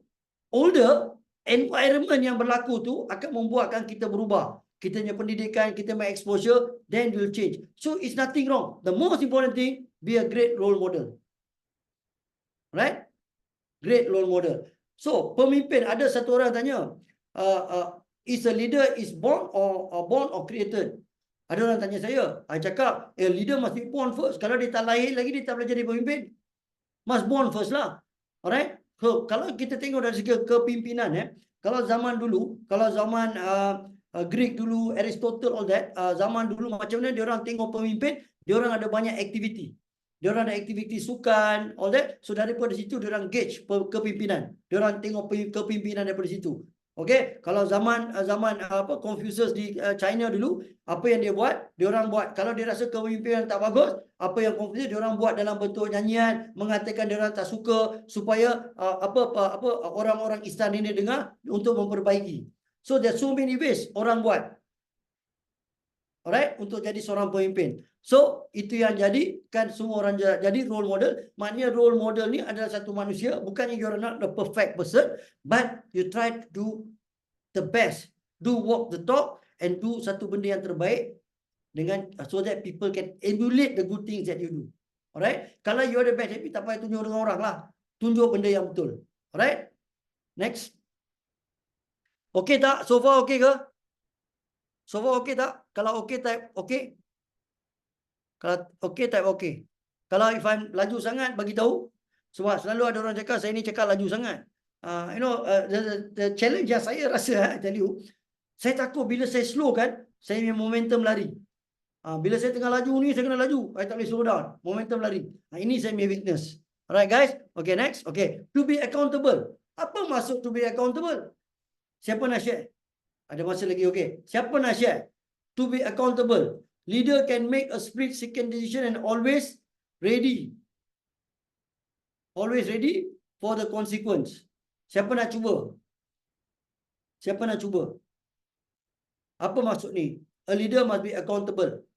older, environment yang berlaku tu akan membuatkan kita berubah. Kita punya pendidikan, kita punya exposure, then will change. So it's nothing wrong. The most important thing, be a great role model. Right? Great role model. So pemimpin, ada satu orang tanya, is a leader is born or created? Ada orang tanya saya, I cakap, a leader must be born first. Kalau dia tak lahir lagi, dia tak boleh jadi pemimpin. Must born first lah. Alright? So kalau kita tengok dari segi kepimpinan, kalau zaman dulu, kalau zaman Greek dulu, Aristotle, all that, zaman dulu macam mana dia orang tengok pemimpin, dia orang ada banyak aktiviti. Dia orang ada aktiviti sukan, all that. So daripada situ dia orang gauge kepimpinan. Dia orang tengok kepimpinan daripada situ. Okay, kalau zaman Confucius di China dulu, apa yang dia buat? Dia orang buat, kalau dia rasa kepimpinan tak bagus, apa yang Confucius dia orang buat dalam bentuk nyanyian, mengatakan dia orang tak suka supaya orang-orang istana ini dengar untuk memperbaiki. So there's so many ways orang buat. Alright, untuk jadi seorang pemimpin. So itu yang jadi kan semua orang jadi role model. Maknanya role model ni adalah satu manusia, bukannya you're not the perfect person, but you try to do the best, do walk the talk and do satu benda yang terbaik dengan so that people can emulate the good things that you do. Alright, kalau you are the best, tapi tak payah tunjuk dengan orang lah, tunjuk benda yang betul. Alright, next. Okay tak? So far okay ke? So far okay tak? Kalau okay type okay. Kalau okay type okay. Kalau if I'm laju sangat bagi tahu. Sebab selalu ada orang cakap saya ni cakap laju sangat. The challenge yang saya rasa, I tell you, saya takut bila saya slow kan, saya punya momentum lari. Bila saya tengah laju ni, saya kena laju. I tak boleh slow down. Momentum lari. Ini saya punya weakness. Alright guys. Okay next. Okay. To be accountable. Apa maksud to be accountable? Siapa nak share? Ada masa lagi, okay. Siapa nak share? To be accountable. Leader can make a split-second decision and always ready. Always ready for the consequence. Siapa nak cuba? Siapa nak cuba? Apa maksud ni? A leader must be accountable.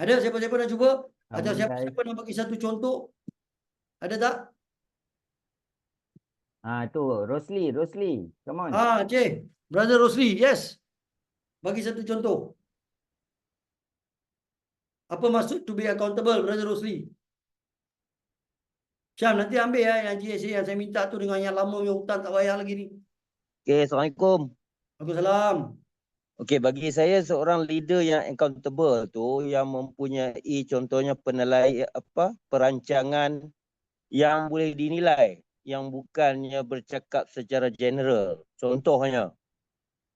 Ada siapa-siapa nak cuba? Atau siapa-siapa nak bagi satu contoh? Ada tak? Tu Rosli, come on. Cik, brother Rosli, yes. Bagi satu contoh. Apa maksud to be accountable, brother Rosli? Syam, nanti ambil ya yang GSA yang saya minta tu dengan yang lama yang hutang tak bayar lagi ni. Okay, Assalamualaikum. Waalaikumsalam. Okey, bagi saya seorang leader yang accountable tu yang mempunyai contohnya perancangan yang boleh dinilai, yang bukannya bercakap secara general. Contohnya,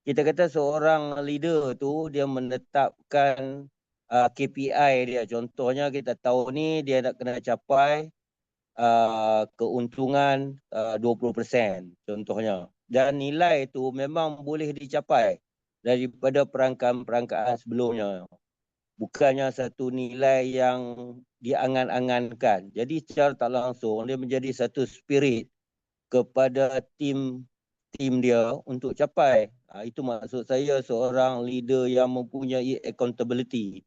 kita kata seorang leader tu dia menetapkan KPI dia. Contohnya kita tahu ni dia nak kena capai keuntungan 20% contohnya. Dan nilai tu memang boleh dicapai daripada perangkaan-perangkaan sebelumnya. Bukannya satu nilai yang diangan-angankan. Jadi secara tak langsung dia menjadi satu spirit kepada tim dia untuk capai. Itu maksud saya seorang leader yang mempunyai accountability.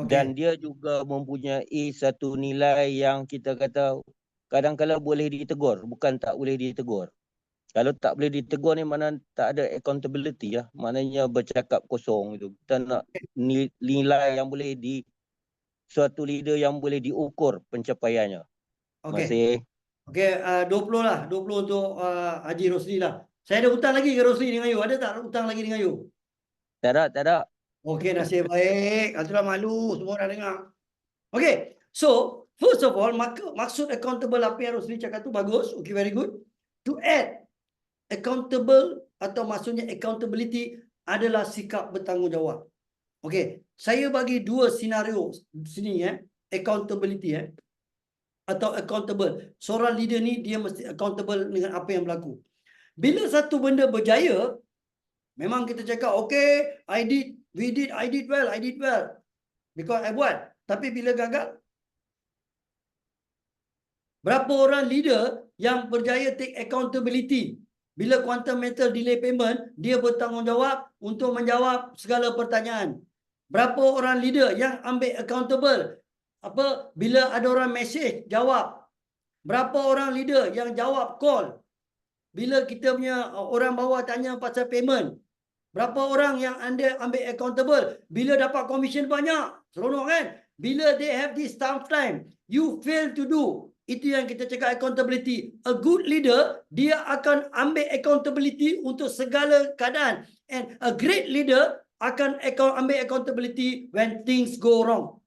Dan dia juga mempunyai satu nilai yang kita kata kadang-kadang boleh ditegur, bukan tak boleh ditegur. Kalau tak boleh ditegur ni mana tak ada accountability lah. Maknanya bercakap kosong itu. Kita nak nilai yang boleh suatu leader yang boleh diukur pencapaiannya. Terima kasih. Okey, 20 lah. 20 untuk Haji Rosli lah. Saya ada hutang lagi ke Rosli dengan you? Ada tak hutang lagi dengan you? Tak ada. Okey, nasib baik. Itulah malu. Semua dah dengar. Okey, so first of all, maksud accountable apa yang Rosli cakap tu bagus. Okay, very good. To add, accountable atau maksudnya accountability adalah sikap bertanggungjawab. Okey, saya bagi dua senario sini accountability atau accountable. Seorang leader ni dia mesti accountable dengan apa yang berlaku. Bila satu benda berjaya, memang kita cakap okay, I did well. Because I buat. Tapi bila gagal, berapa orang leader yang berjaya take accountability? Bila quantum metal delay payment, dia bertanggungjawab untuk menjawab segala pertanyaan. Berapa orang leader yang ambil accountable? Bila ada orang message, jawab. Berapa orang leader yang jawab call? Bila kita punya orang bawah tanya pasal payment. Berapa orang yang ambil accountable? Bila dapat commission banyak. Seronok kan? Bila they have this time, you fail to do. Itu yang kita cakap accountability. A good leader, dia akan ambil accountability untuk segala keadaan. And a great leader akan ambil accountability when things go wrong.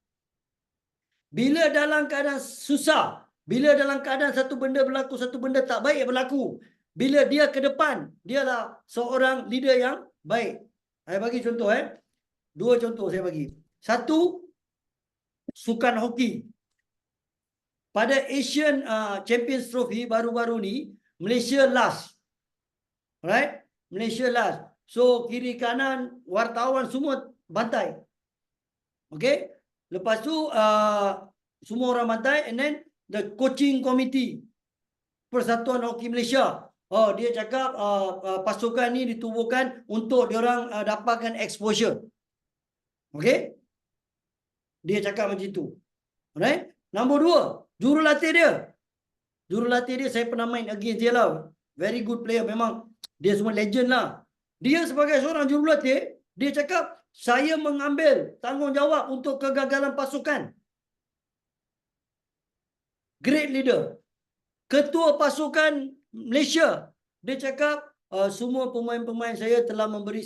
Bila dalam keadaan susah, bila dalam keadaan satu benda berlaku, satu benda tak baik berlaku, bila dia ke depan, dialah seorang leader yang baik. Saya bagi contoh dua contoh saya bagi. Satu, sukan hoki. Pada Asian Champions Trophy baru-baru ni, Malaysia last. Right? Malaysia last. So, kiri kanan, wartawan semua bantai. Okay? Lepas tu, semua orang bantai. And then, the coaching committee. Persatuan Hoki Malaysia. Dia cakap pasukan ni ditubuhkan untuk diorang dapatkan exposure. Okay? Dia cakap macam itu. Alright? Nombor dua. Jurulatih dia. Jurulatih dia saya pernah main against dia lah. Very good player. Memang dia semua legend lah. Dia sebagai seorang jurulatih, dia cakap, saya mengambil tanggungjawab untuk kegagalan pasukan. Great leader. Ketua pasukan Malaysia, dia cakap, semua pemain-pemain saya telah memberi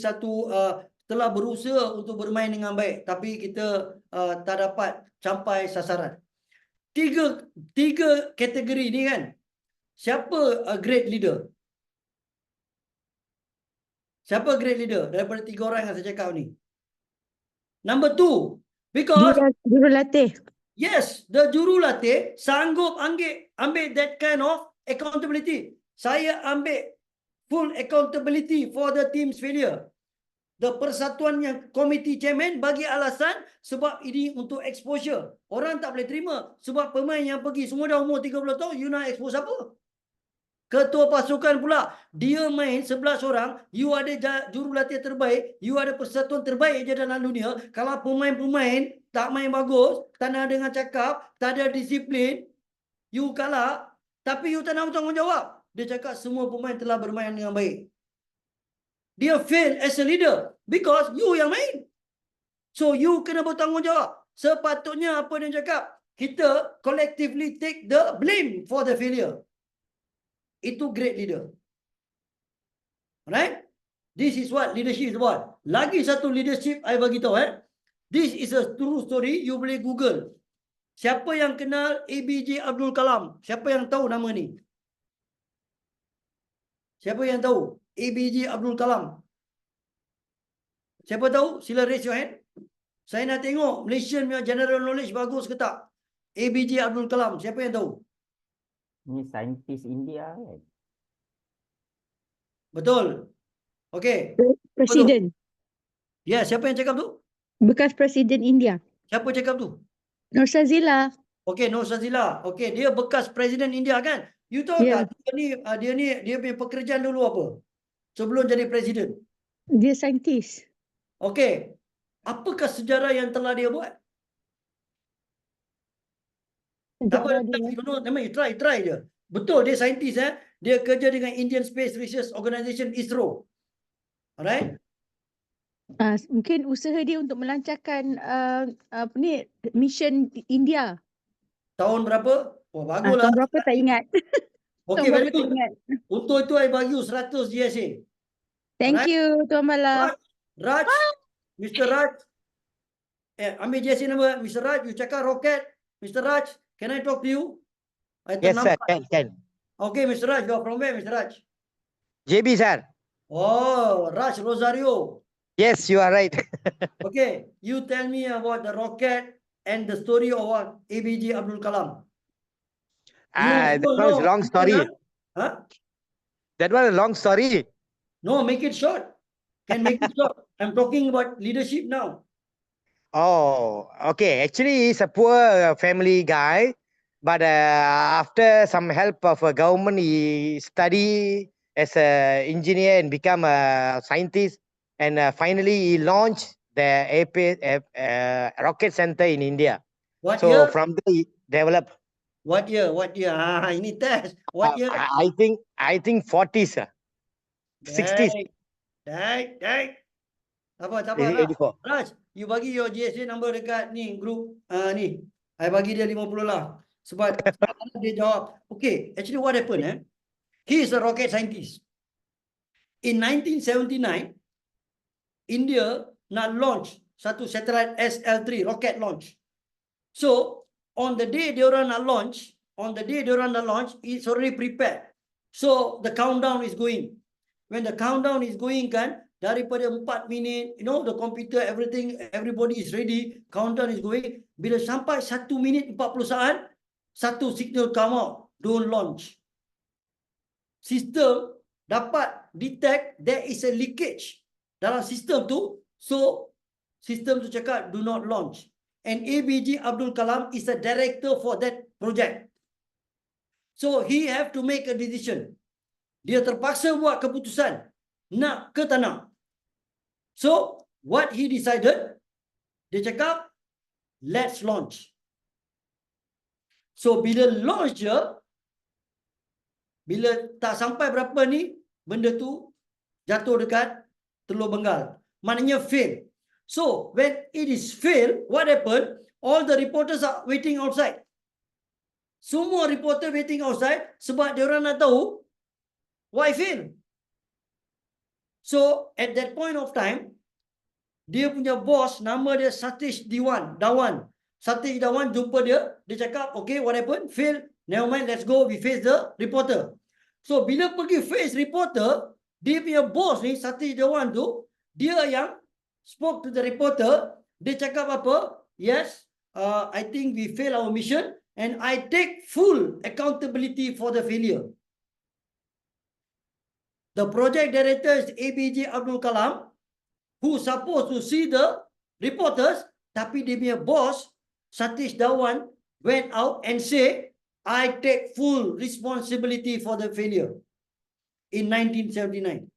telah berusaha untuk bermain dengan baik. Tapi kita tak dapat capai sasaran. Tiga kategori ni kan. Siapa great leader? Siapa great leader daripada tiga orang yang saya cakap ni? Number two, because Jurulatih. yes, the jurulatih sanggup ambil that kind of accountability. Saya ambil full accountability for the team's failure. The persatuan yang komiti chairman bagi alasan sebab ini untuk exposure. Orang tak boleh terima sebab pemain yang pergi semua dah umur 30 tahun, you nak expose apa? Ketua pasukan pula, dia main 11 orang, you ada jurulatih terbaik, you ada persatuan terbaik je dalam dunia. Kalau pemain-pemain tak main bagus, tak nak dengan cakap, tak ada disiplin, you kalah, tapi you tak nak bertanggungjawab. Dia cakap semua pemain telah bermain dengan baik. Dia fail as a leader because you yang main. So you kena bertanggungjawab. Sepatutnya apa dia cakap? kita collectively take the blame for the failure. Itu great leader. Right? This is what leadership is about. Lagi satu leadership I bagi tahu This is a true story. You boleh Google. Siapa yang kenal ABJ Abdul Kalam? Siapa yang tahu nama ni? Siapa yang tahu ABJ Abdul Kalam? Siapa tahu? Sila raise your hand. Saya nak tengok Malaysian punya general knowledge bagus ke tak? ABJ Abdul Kalam. Siapa yang tahu? Ni saintis India kan? Betul. Okey. Presiden. Ya, siapa yang cakap tu? Bekas Presiden India. Siapa cakap tu? Nur Shazila. Okey, Nur Shazila. Okey, dia bekas Presiden India kan? You tahu Ya. tak dia punya pekerjaan dulu apa? Sebelum jadi presiden. Dia saintis. Okey. Apakah sejarah yang telah dia buat? Sejarah Apa dia. you know, try je. Betul dia saintis Dia kerja dengan Indian Space Research Organisation ISRO. Alright? Mungkin usaha dia untuk melancarkan mission India. Tahun berapa? Oh, baguslah. Tahun berapa tak ingat. Okey, Tahun very berapa tak good. ingat. Untuk itu I bagi you 100 GSA. Thank Alright. you Tuan Mala. Raj, Mr. Raj. Ambil GSA number. Mr. Raj, you cakap roket. Mr. Raj, can I talk to you? Yes, sir. Can. Okay, Mr. Raj, you are from where, Mr. Raj? JB, sir. Oh, Raj Rosario. Yes, you are right. Okay, you tell me about the rocket and the story of what ABJ Abdul Kalam. That was a long story. Huh? That was a long story. No, make it short. Can make it short. I'm talking about leadership now. Oh, okay. Actually, he's a poor family guy. But after some help of a government, he studied as an engineer and become a scientist. And finally, he launched the rocket center in India. What So year? from there, he developed. What year? What year? Ini test. What year? I think 40s, sir. 60s. Dai. Apa? 84. Raj, you bagi your GSA number dekat ni group ni. I bagi dia 50 lah. Sebab dia jawab. Okay, actually what happened he is a rocket scientist. In 1979, India nak launch satu satellite SL3 rocket launch. So on the day diorang nak launch, it's already prepared. So the countdown is going. When the countdown is going kan, daripada 4 minit, you know, the computer, everything, everybody is ready, countdown is going. Bila sampai 1 minit 40 saat, satu signal come out, don't launch. Sistem dapat detect there is a leakage dalam sistem tu, so sistem tu cakap do not launch. And ABJ Abdul Kalam is the director for that project. So he have to make a decision. Dia terpaksa buat keputusan nak ke tak nak. So what he decided, dia cakap let's launch. So bila launch je, bila tak sampai berapa ni, benda tu jatuh dekat Teluk Bengal. Maknanya fail. So when it is fail, what happened? All the reporters are waiting outside. Semua reporter waiting outside sebab dia orang nak tahu why fail. So at that point of time, dia punya boss nama dia Satish Dhawan. Satish Dhawan jumpa dia cakap, okay, what happened? Fail. Never mind, let's go. We face the reporter. So bila pergi face reporter, dia punya boss ni Satish Dhawan tu, dia yang spoke to the reporter. Dia cakap apa? Yes, I think we fail our mission and I take full accountability for the failure. The project director is ABJ Abdul Kalam, who supposed to see the reporters, tapi dia punya boss Satish Dhawan went out and say, I take full responsibility for the failure in 1979.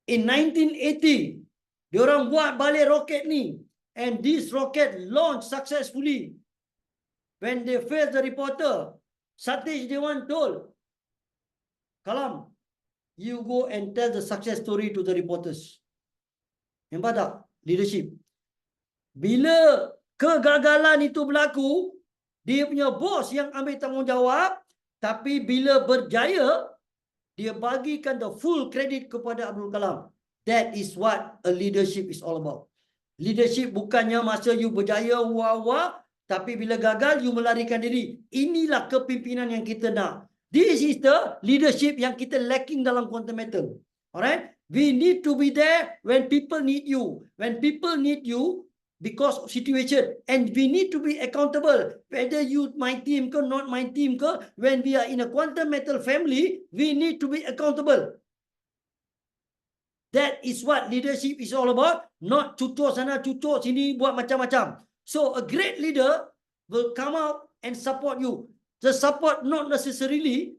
In 1980, diorang buat balik roket ni, and this rocket launched successfully. When they faced the reporter, Satish Dhawan told Kalam, you go and tell the success story to the reporters. Nampak tak? Leadership. Bila kegagalan itu berlaku, dia punya bos yang ambil tanggungjawab, tapi bila berjaya, dia bagikan the full credit kepada Abdul Kalam. That is what a leadership is all about. Leadership bukannya masa you berjaya, wah, tapi bila gagal, you melarikan diri. Inilah kepimpinan yang kita nak. This is the leadership yang kita lacking dalam Quantum Metal. Alright? We need to be there when people need you. When people need you, because of situation, and we need to be accountable, whether you my team ke not my team ke. When we are in a Quantum Metal family, we need to be accountable. That is what leadership is all about, not cucuk sana cucuk sini buat macam-macam. So a great leader will come out and support you. The support not necessarily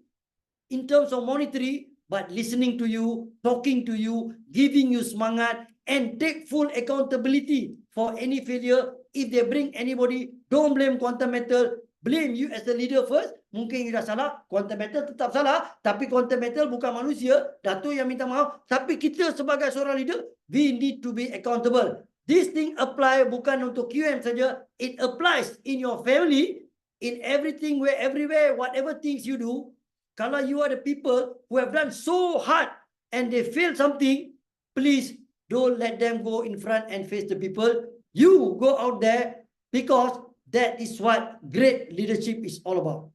in terms of monetary, but listening to you, talking to you, giving you semangat, and take full accountability for any failure. If they bring anybody, don't blame Quantum Metal, blame you as the leader first. Mungkin you dah salah, Quantum Metal tetap salah, tapi Quantum Metal bukan manusia, Datuk yang minta maaf, tapi kita sebagai seorang leader, we need to be accountable. This thing apply bukan untuk QM saja, it applies in your family, in everything, where everywhere, whatever things you do. Kalau you are the people who have done so hard and they fail something, please don't let them go in front and face the people. You go out there, because that is what great leadership is all about.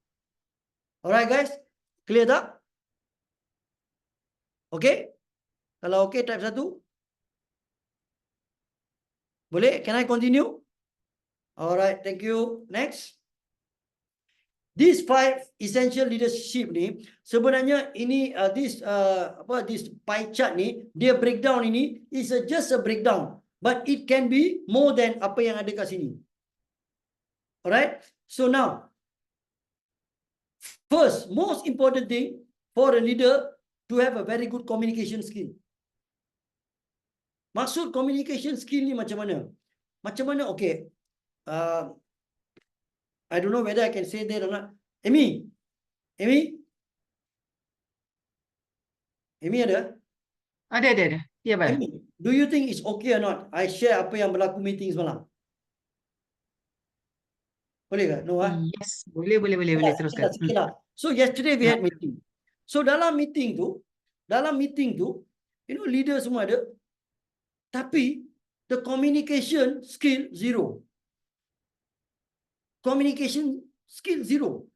Alright guys, clear tak? Okay? Kalau okay, type 1. Boleh? Can I continue? Alright, thank you. Next. These 5 essential leadership ni, sebenarnya ini this pie chart ni, dia breakdown ini is just a breakdown, but it can be more than apa yang ada kat sini. Alright, so now, first, most important thing for a leader to have a very good communication skill. Maksud communication skill ni macam mana? Macam mana? Okay. I don't know whether I can say that or not. Amy ada? Ada. Ya, Bang. Amy, do you think it's okay or not? I share apa yang berlaku meeting semalam. Boleh ke? No, Yes, boleh teruskan. So yesterday we had meeting. So dalam meeting tu, you know, leader semua ada, tapi the communication skill zero. Communication skill zero.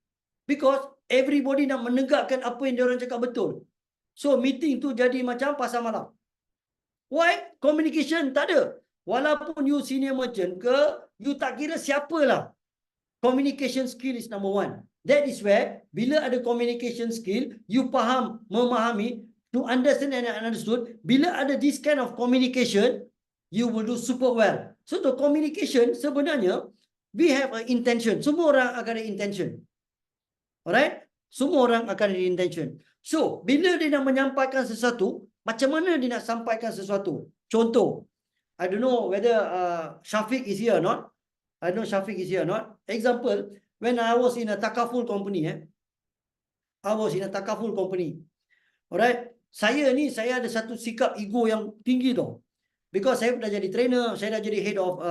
Because everybody nak menegakkan apa yang diorang cakap betul. So meeting tu jadi macam pasar malam. Why? Communication tak ada. Walaupun you senior merchant ke, you tak kira siapalah. Communication skill is number 1. That is where, bila ada communication skill, you faham, memahami, to understand and understood. Bila ada this kind of communication, you will do super well. So the communication sebenarnya, we have an intention. Semua orang akan ada intention. Alright? Semua orang akan ada intention. So, bila dia nak menyampaikan sesuatu, macam mana dia nak sampaikan sesuatu? Contoh, I don't know whether Shafiq is here or not. I know Shafiq is here or not. Example, when I was in a Takaful company, Alright? Saya ada satu sikap ego yang tinggi tau. Because saya dah jadi trainer, saya dah jadi head of,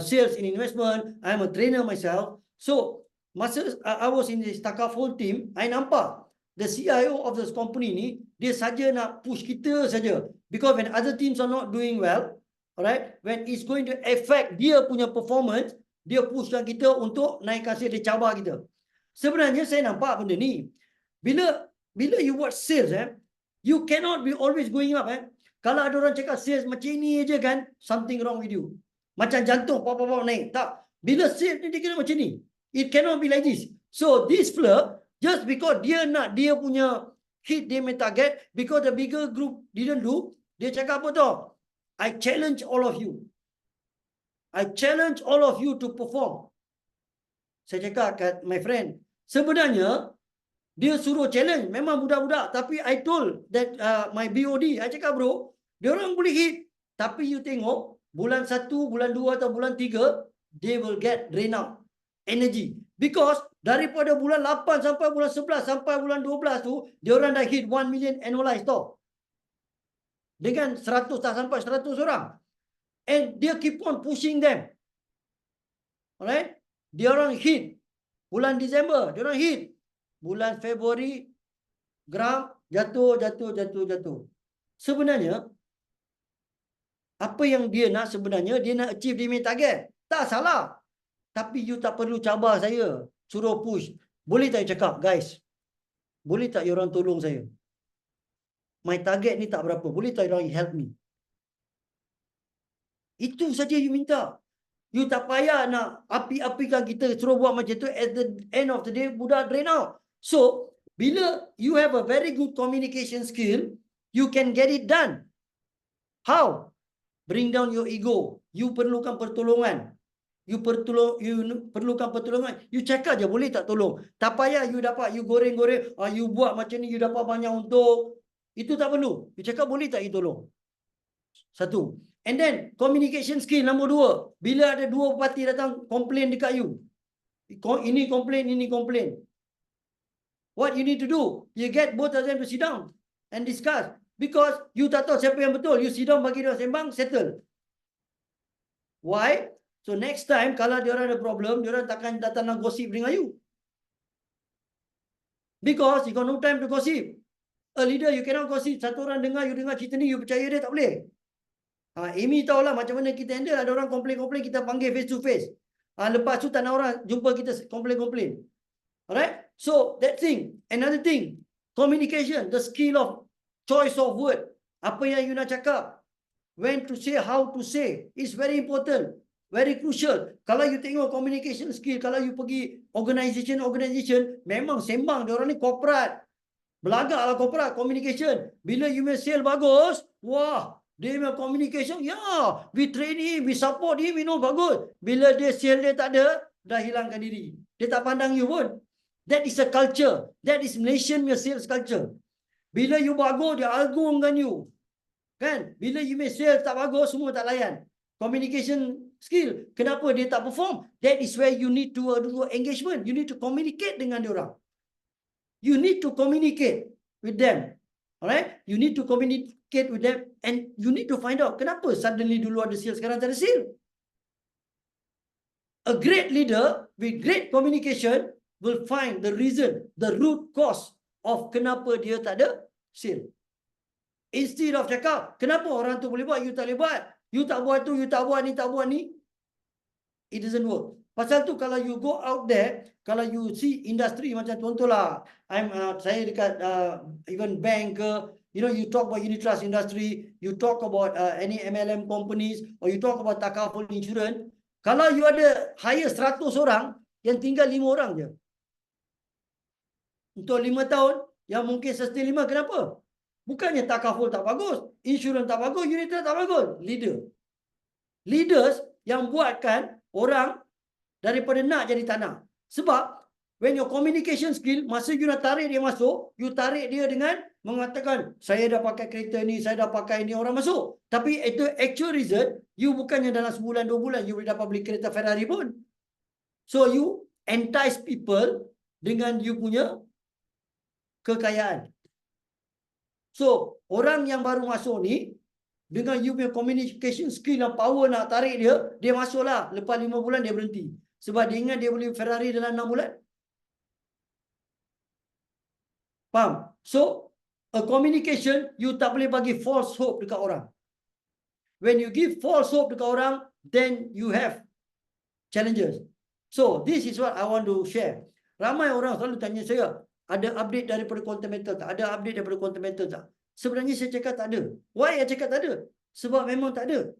sales in investment. I'm a trainer myself. So, masa I was in this Takaful team, I nampak the CIO of this company ni, dia saja nak push kita saja. Because when other teams are not doing well, alright, when it's going to affect dia punya performance, dia pushkan kita untuk naikkan sales, dia cabar kita. Sebenarnya saya nampak benda ni. Bila you buat sales, you cannot be always going up. Kalau ada orang cakap sales macam ni aja kan, something wrong with you. Macam jantung, pop naik. Tak. Bila sales ni dia kena macam ni. It cannot be like this. So this fella, just because dia nak dia punya hit dia punya target, because the bigger group didn't do, dia cakap apa tau? I challenge all of you. I challenge all of you to perform. Saya cakap kat my friend, sebenarnya dia suruh challenge, memang budak-budak, tapi I told that my BOD, I cakap bro, dia orang boleh hit, tapi you tengok bulan 1, bulan 2 atau bulan 3, they will get drain out energy. Because daripada bulan 8 sampai bulan 11 sampai bulan 12 tu, dia orang dah hit 1 million annualized tau. Dengan 100 tak sampai 100 orang. And dia keep on pushing them. Alright? Dia orang hit. Bulan Disember, dia orang hit. Bulan Februari, graf jatuh. Sebenarnya, apa yang dia nak sebenarnya, dia nak achieve dia punya target. Tak salah. Tapi you tak perlu cabar saya. Suruh push. Boleh tak you cakap, guys? Boleh tak you orang tolong saya? My target ni tak berapa. Boleh tak you orang help me? Itu saja you minta. You tak payah nak api-apikan kita suruh buat macam tu. At the end of the day, budak drain out. So, bila you have a very good communication skill, you can get it done. How? Bring down your ego. You perlukan pertolongan. You perlukan pertolongan. You cakap je, boleh tak tolong? Tak payah you dapat, you goreng-goreng. You buat macam ni, you dapat banyak untung. Itu tak perlu. You cakap, boleh tak you tolong? Satu. And then, communication skill nombor 2. Bila ada dua parti datang komplain dekat you. Ini komplain. What you need to do? You get both of them to sit down and discuss. Because you tak tahu siapa yang betul. You sit down bagi dia sembang, settle. Why? So next time, kalau dia orang ada problem, dia orang takkan datang nak gosip dengan you. Because you got no time to gossip. A leader, you cannot gossip. Satu orang dengar, you dengar cerita ni, you percaya dia, tak boleh. Amy tahulah macam mana kita handle. Ada orang komplain-komplain, kita panggil face to face. Lepas tu tak nak orang jumpa kita komplain-komplain. Alright? So, that thing. Another thing. Communication. The skill of choice of word. Apa yang you nak cakap. When to say, how to say. It's very important. Very crucial. Kalau you tengok communication skill, kalau you pergi organization, memang sembang. Dia orang ni corporate. Belagak lah corporate, communication. Bila you may sale bagus, wah, dia punya communication, we train him, we support him, we know bagus. Bila dia sale dia tak ada, dah hilangkan diri. Dia tak pandang you pun. That is a culture. That is Malaysian sales culture. Bila you bagus, dia agungkan you. Kan? Bila you may sale tak bagus, semua tak layan. Communication skill. Kenapa dia tak perform? That is where you need to do engagement. You need to communicate dengan dia orang. You need to communicate with them. Alright? You need to communicate with them and you need to find out kenapa suddenly dulu ada sale, sekarang tak ada sale. A great leader with great communication will find the reason, the root cause of kenapa dia tak ada sale. Instead of cakap, kenapa orang tu boleh buat, you tak boleh buat. You tak buat tu, you tak buat ni, it doesn't work. Pasal tu kalau you go out there, kalau you see industri macam contohlah, saya dekat even bank ke, you talk about unit trust industry, you talk about any MLM companies, or you talk about takaful insurance, kalau you ada hire 100 orang, yang tinggal 5 orang je. Untuk 5 tahun, yang mungkin sustain 5, kenapa? Bukannya takaful tak bagus, insurans tak bagus, unit trust tak bagus. Leaders yang buatkan orang daripada nak jadi tak nak. Sebab when your communication skill, masa you nak tarik dia masuk, you tarik dia dengan mengatakan, saya dah pakai kereta ni, saya dah pakai ni, orang masuk. Tapi itu actual result, you bukannya dalam sebulan, 2 bulan, you boleh dapat beli kereta Ferrari pun. So you entice people dengan you punya kekayaan. So, orang yang baru masuk ni, dengan you punya communication skill dan power nak tarik dia, dia masuklah. Lepas 5 bulan dia berhenti. Sebab dia ingat dia boleh Ferrari dalam 6 bulan. Faham? So, a communication, you tak boleh bagi false hope dekat orang. When you give false hope dekat orang, then you have challenges. So, this is what I want to share. Ramai orang selalu tanya saya, ada update daripada Quantum Metal tak? Ada update daripada Quantum Metal tak? Sebenarnya saya cakap tak ada. Why saya cakap tak ada? Sebab memang tak ada.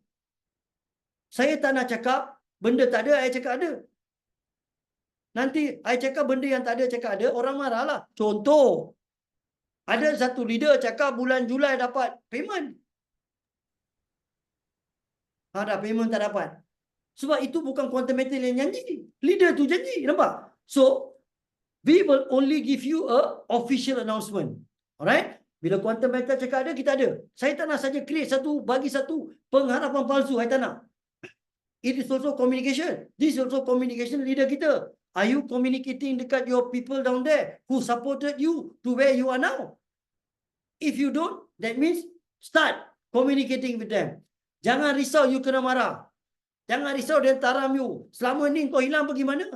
Saya tak nak cakap benda tak ada, saya cakap ada. Nanti saya cakap benda yang tak ada, cakap ada, orang marah lah. Contoh, ada satu leader cakap bulan Julai dapat payment. Ada payment tak dapat. Sebab itu bukan Quantum Metal yang janji. Leader tu janji. Nampak? So, we will only give you a official announcement. Alright? Bila Quantum Metal cakap ada, kita ada. Saya tak nak saja create bagi satu pengharapan palsu. Saya tak nak. It is also communication. This is also communication leader kita. Are you communicating dekat your people down there who supported you to where you are now? If you don't, that means start communicating with them. Jangan risau you kena marah. Jangan risau dia taram you. Selama ni kau hilang pergi mana?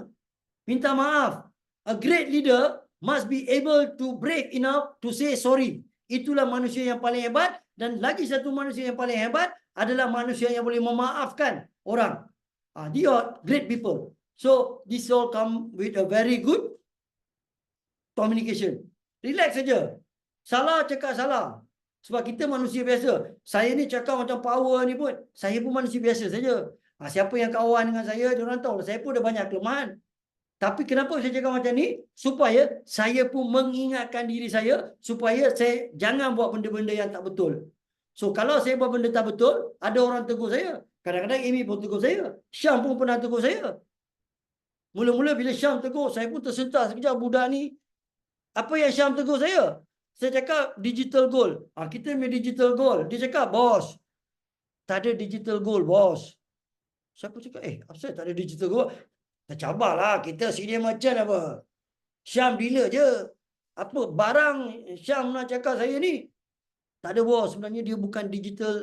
Minta maaf. A great leader must be able to brave enough to say sorry. Itulah manusia yang paling hebat. Dan lagi satu manusia yang paling hebat adalah manusia yang boleh memaafkan orang. They are great people. So this all come with a very good communication. Relax saja. Salah cakap salah. Sebab kita manusia biasa. Saya ni cakap macam power ni pun, saya pun manusia biasa saja. Siapa yang kawan dengan saya, diorang tahu saya pun ada banyak kelemahan. Tapi kenapa saya cakap macam ni? Supaya saya pun mengingatkan diri saya, supaya saya jangan buat benda-benda yang tak betul. So kalau saya buat benda tak betul, ada orang tegur saya. Kadang-kadang Amy pun tegur saya. Syam pun pernah tegur saya. Mula-mula bila Syam tegur, saya pun tersentak sekejap, budak ni. Apa yang Syam tegur saya? Saya cakap digital goal. Kita punya digital goal. Dia cakap, bos, tak ada digital goal, bos. Siapa cakap, apa tak ada digital goal? Tercabarlah, kita senior merchant apa. Syam dealer je. Apa barang Syam nak cakap saya ni? Tak ada, bos. Sebenarnya dia bukan digital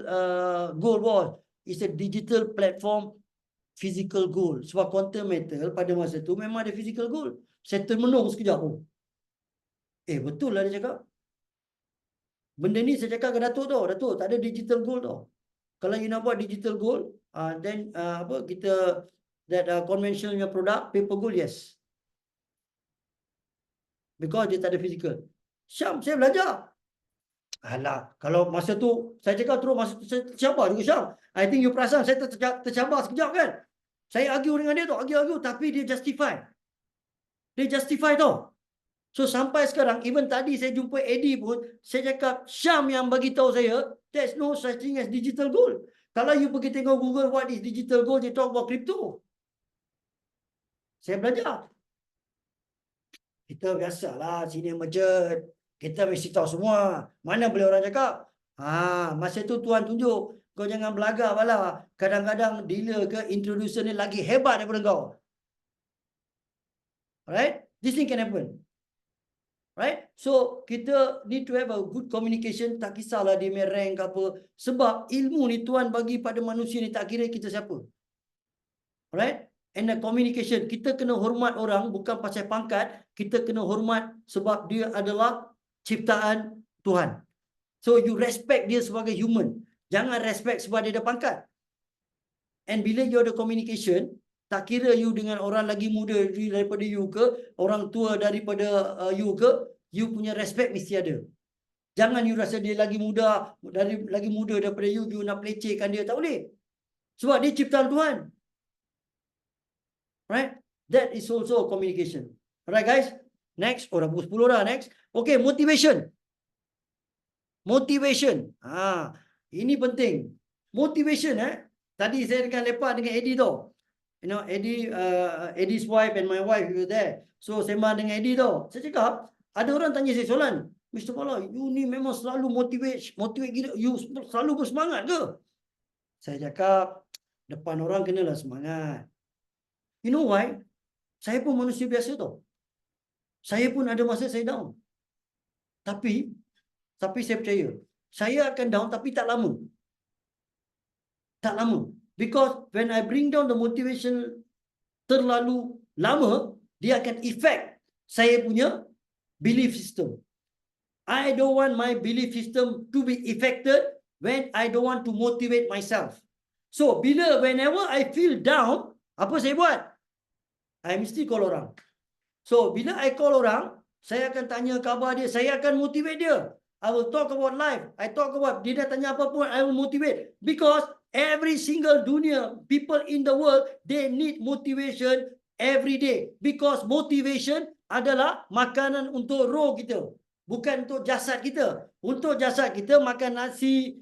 goal, bos. It's a digital platform physical goal. Sebab quantum metal pada masa tu memang ada physical goal. Saya termenung sekejap pun. Betul lah dia cakap. Benda ni saya cakap ke Datuk tau. Datuk, tak ada digital goal tau. Kalau you nak buat digital goal, then kita that conventional product, paper goal, yes. Because dia tak ada physical. Syam, saya belajar. Alah, kalau masa tu, saya cakap terus masa tu saya tercabar juga Syam. I think you perasan, saya tercabar sekejap kan. Saya argue dengan dia tu, argue, tapi dia justify. Dia justify tau. So sampai sekarang, even tadi saya jumpa Eddie pun, saya cakap Syam yang bagi tahu saya, there's no such thing as digital gold. Kalau you pergi tengok Google what is digital gold, they talk about crypto. Saya belajar. Kita biasalah senior merchant. Kita mesti tahu semua. Mana boleh orang cakap? Masa tu Tuan tunjuk, kau jangan belagak bala. Kadang-kadang dealer ke introducer ni lagi hebat daripada kau. Alright? This thing can happen. Right? So, kita need to have a good communication. Tak kisahlah dia punya rank ke apa. Sebab ilmu ni Tuhan bagi pada manusia ni tak kira kita siapa. Right? And the communication. Kita kena hormat orang bukan pasal pangkat. Kita kena hormat sebab dia adalah ciptaan Tuhan. So, you respect dia sebagai human. Jangan respect sebab dia ada pangkat. And bila you ada communication, tak kira you dengan orang lagi muda daripada you ke, orang tua daripada you ke, you punya respect mesti ada. Jangan you rasa dia lagi muda daripada you nak pelecehkan dia. Tak boleh. Sebab dia ciptaan Tuhan. Right? That is also communication. Alright guys? Next. Dah pukul 10 dah. Next. Okay, motivation. Motivation. Ini penting. Motivation Tadi saya lepak dengan Eddie tau. You know, Eddie's wife and my wife were there. So, sembang dengan Eddie tau. Saya cakap, ada orang tanya saya soalan. Mr. Fala, you ni memang selalu motivate gila. You selalu bersemangat ke? Saya cakap, depan orang kenalah semangat. You know why? Saya pun manusia biasa tau. Saya pun ada masa saya down. Tapi saya percaya. Saya akan down tapi tak lama. Tak lama. Because when I bring down the motivation terlalu lama, dia akan affect saya punya belief system. I don't want my belief system to be affected when I don't want to motivate myself. So, whenever I feel down, apa saya buat? I mesti call orang. So, bila I call orang, saya akan tanya khabar dia, saya akan motivate dia. I will talk about life. I talk about, dia dah tanya apa pun, I will motivate. Because every single dunia, people in the world, they need motivation every day. Because motivation adalah makanan untuk roh kita. Bukan untuk jasad kita. Untuk jasad kita makan nasi,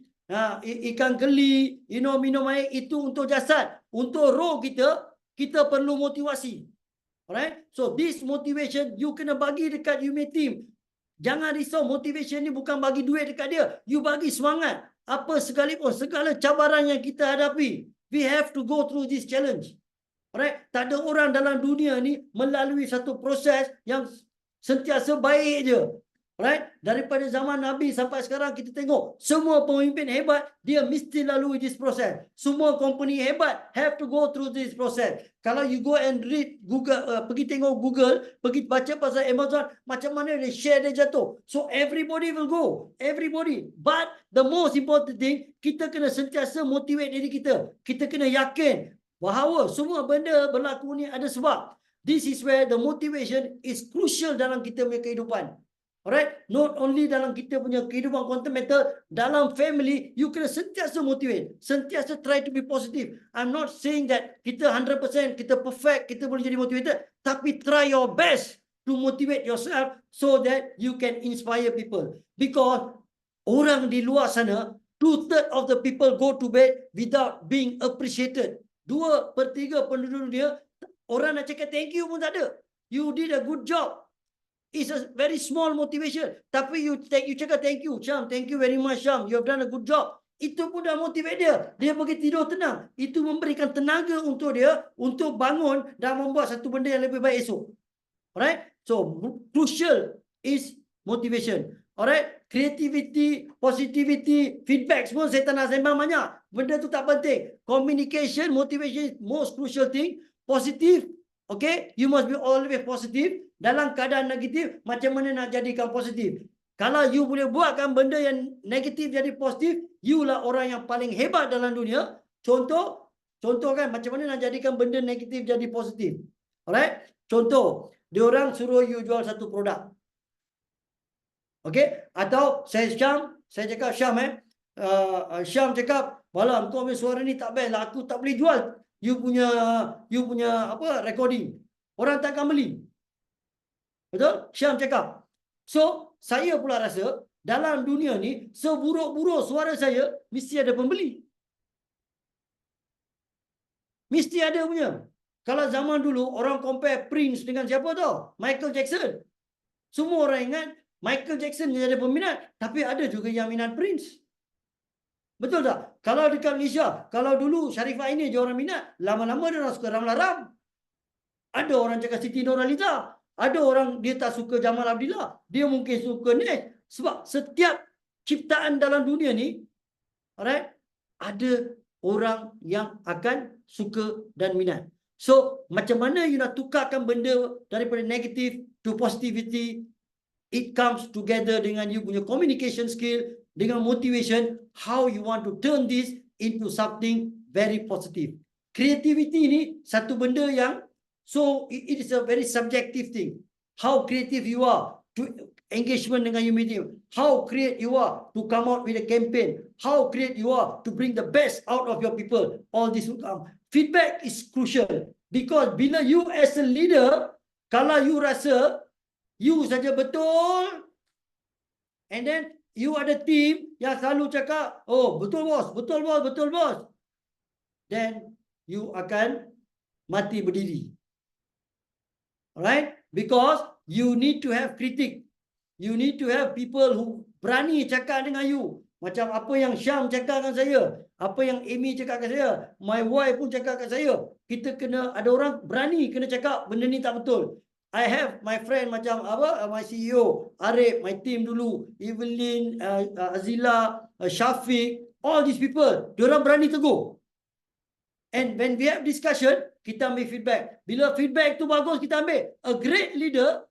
ikan keli, minum air, itu untuk jasad. Untuk roh kita, kita perlu motivasi. Alright? So this motivation, you kena bagi dekat you punya team. Jangan risau, motivation ni bukan bagi duit dekat dia. You bagi semangat. Apa sekalipun, segala cabaran yang kita hadapi, we have to go through this challenge. Alright? Tak ada orang dalam dunia ni melalui satu proses yang sentiasa baik je. Alright? Daripada zaman Nabi sampai sekarang kita tengok semua pemimpin hebat dia mesti lalui this process. Semua company hebat have to go through this process. Kalau you go and read Google, pergi tengok Google, pergi baca pasal Amazon, macam mana dia share dia jatuh. So everybody will go. Everybody. But the most important thing, kita kena sentiasa motivate diri kita. Kita kena yakin bahawa semua benda berlaku ni ada sebab. This is where the motivation is crucial dalam kita punya kehidupan. Alright, not only dalam kita punya kehidupan quantum mental, dalam family, you kena sentiasa motivate, sentiasa try to be positive. I'm not saying that kita 100%, kita perfect, kita boleh jadi motivated, tapi try your best to motivate yourself so that you can inspire people. Because orang di luar sana, 2/3 of the people go to bed without being appreciated. 2/3 penduduk dunia, orang nak cakap thank you pun tak ada. You did a good job. It's a very small motivation. Tapi you cakap thank you, Syam. Thank you very much, Syam. You have done a good job. Itu pun dah motivate dia. Dia pergi tidur tenang. Itu memberikan tenaga untuk dia untuk bangun dan membuat satu benda yang lebih baik esok. Alright? So, crucial is motivation. Alright? Creativity, positivity, feedback semua saya tak nak sembang banyak. Benda tu tak penting. Communication, motivation is most crucial thing. Positive, okay? You must be always positive. Dalam keadaan negatif, macam mana nak jadikan positif? Kalau you boleh buatkan benda yang negatif jadi positif, you lah orang yang paling hebat dalam dunia. Contoh kan macam mana nak jadikan benda negatif jadi positif. Alright? Contoh, diorang suruh you jual satu produk. Okay? Atau saya cakap Syam Syam cakap, malam kau punya suara ni tak best lah, aku tak boleh jual you punya apa recording. Orang tak akan beli. Betul? Syam cakap. So, saya pula rasa dalam dunia ni, seburuk-buruk suara saya, mesti ada pembeli. Mesti ada punya. Kalau zaman dulu, orang compare Prince dengan siapa tau? Michael Jackson. Semua orang ingat Michael Jackson yang ada peminat, tapi ada juga yang minat Prince. Betul tak? Kalau dekat Malaysia, kalau dulu Sharifah ini je orang minat, lama-lama dia orang suka Ramlah Ram. Ada orang cakap Siti Nurhaliza. Ada orang dia tak suka Jamal Abdillah. Dia mungkin suka Nes. Sebab setiap ciptaan dalam dunia ni, alright, ada orang yang akan suka dan minat. So, macam mana you nak tukarkan benda daripada negatif to positivity? It comes together dengan you punya communication skill, dengan motivation, how you want to turn this into something very positive. Creativity ni satu benda yang so it is a very subjective thing. How creative you are to engagement dengan your medium. How creative you are to come out with a campaign. How creative you are to bring the best out of your people. All this will come. Feedback is crucial. Because bila you as a leader, kalau you rasa you saja betul, and then you ada team yang selalu cakap, oh betul bos, betul bos, betul bos, then you akan mati berdiri. Alright? Because you need to have critic. You need to have people who berani cakap dengan you. Macam apa yang Syam cakap dengan saya. Apa yang Amy cakap dengan saya. My wife pun cakap dengan saya. Kita kena, ada orang berani kena cakap benda ni tak betul. I have my friend macam my CEO, Arif, my team dulu, Evelyn, Azila, Syafiq, all these people. Diorang berani tegur. And when we have discussion, kita ambil feedback. Bila feedback tu bagus, kita ambil. A great leader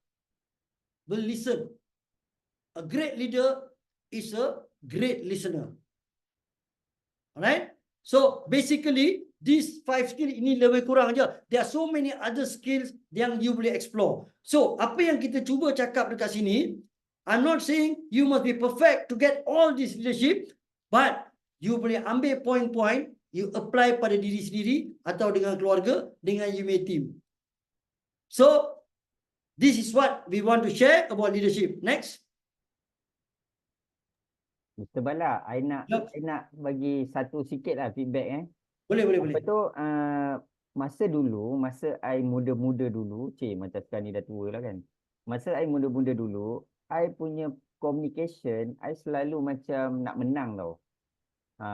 will listen. A great leader is a great listener. Alright? So, basically, these 5 skills ini lebih kurang aja. There are so many other skills yang you boleh explore. So, apa yang kita cuba cakap dekat sini, I'm not saying you must be perfect to get all this leadership, but you boleh ambil point-point, you apply pada diri sendiri atau dengan keluarga, dengan you punya team. So, this is what we want to share about leadership. Next. Mr. Bala, I nak bagi satu sikit lah feedback Boleh. Apa tu, masa dulu, masa I muda-muda dulu, macam sekarang ni dah tua lah kan. Masa I muda-muda dulu, I punya communication, I selalu macam nak menang tau.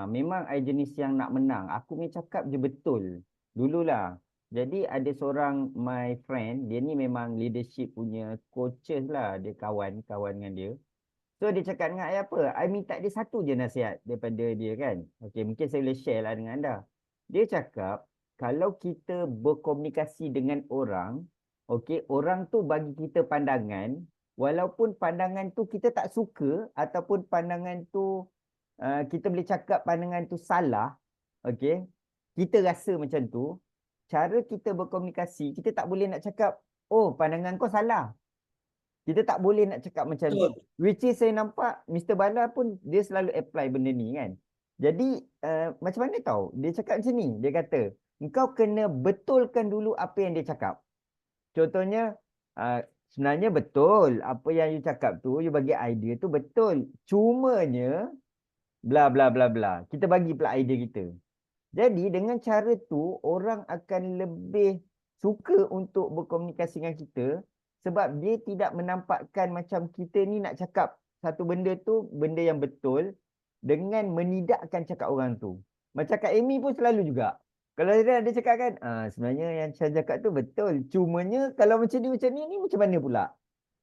Memang I jenis yang nak menang. Aku punya cakap je betul. Dululah. Jadi ada seorang my friend, dia ni memang leadership punya coaches lah, dia kawan dengan dia. So dia cakap dengan I apa? I minta dia satu je nasihat daripada dia kan. Okey, mungkin saya boleh share lah dengan anda. Dia cakap kalau kita berkomunikasi dengan orang, okey, orang tu bagi kita pandangan, walaupun pandangan tu kita tak suka ataupun pandangan tu kita boleh cakap pandangan tu salah, okey. Kita rasa macam tu, cara kita berkomunikasi, kita tak boleh nak cakap, oh pandangan kau salah. Kita tak boleh nak cakap macam tu. Betul. Which is saya nampak Mr. Bala pun dia selalu apply benda ni kan. Jadi macam mana tahu? Dia cakap macam ni. Dia kata, engkau kena betulkan dulu apa yang dia cakap. Contohnya, sebenarnya betul. Apa yang you cakap tu, you bagi idea tu betul. Cumanya, bla bla bla bla. Kita bagi pula idea kita. Jadi dengan cara tu, orang akan lebih suka untuk berkomunikasi dengan kita sebab dia tidak menampakkan macam kita ni nak cakap satu benda tu, benda yang betul dengan menidakkan cakap orang tu. Macam Kak Amy pun selalu juga. Kalau dia cakap kan, sebenarnya yang Chan cakap tu betul. Cumanya kalau macam ni macam mana pula?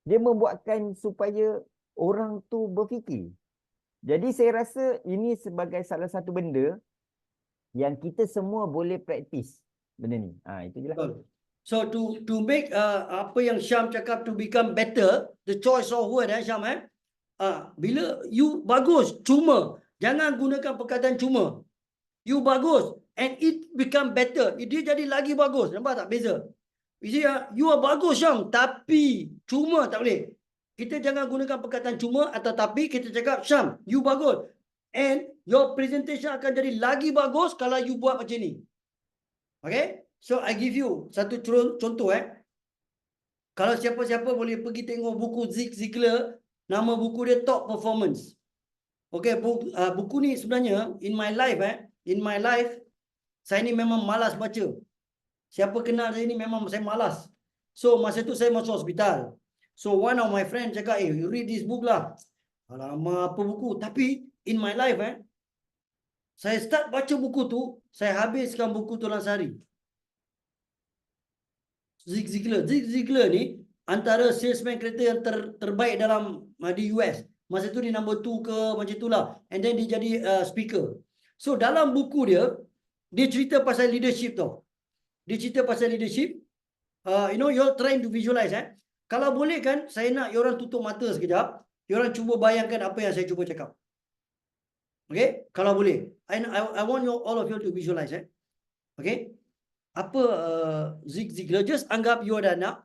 Dia membuatkan supaya orang tu berfikir. Jadi saya rasa ini sebagai salah satu benda yang kita semua boleh praktis benda ni. Itu je lah. Betul. So to make apa yang Syam cakap to become better, the choice of word Syam bila you bagus cuma, jangan gunakan perkataan cuma. You bagus and it become better. Dia jadi lagi bagus. Nampak tak beza? You see, you are bagus Syam tapi cuma tak boleh. Kita jangan gunakan perkataan cuma atau tapi, kita cakap Syam, you bagus. And your presentation akan jadi lagi bagus kalau you buat macam ni. Okay? So I give you satu contoh Kalau siapa-siapa boleh pergi tengok buku Zig Ziglar, nama buku dia Top Performance. Okay, buku ni sebenarnya in my life saya ni memang malas baca. Siapa kenal saya ni memang saya malas. So masa tu saya masuk hospital. So one of my friend cakap, you read this book lah. Alamak, apa buku? Tapi in my life saya start baca buku tu, saya habiskan buku tu dalam sehari. Zig Ziglar ni antara salesman kereta yang terbaik dalam di US. Masa tu dia number 2 ke macam itulah. And then dia jadi speaker. So dalam buku dia cerita pasal leadership tau. Dia cerita pasal leadership. You're trying to visualize Kalau boleh kan, saya nak you orang tutup mata sekejap. You orang cuba bayangkan apa yang saya cuba cakap. Okay? Kalau boleh. I want all of you to visualize Okay? Apa Zig Ziglar, just anggap you ada anak.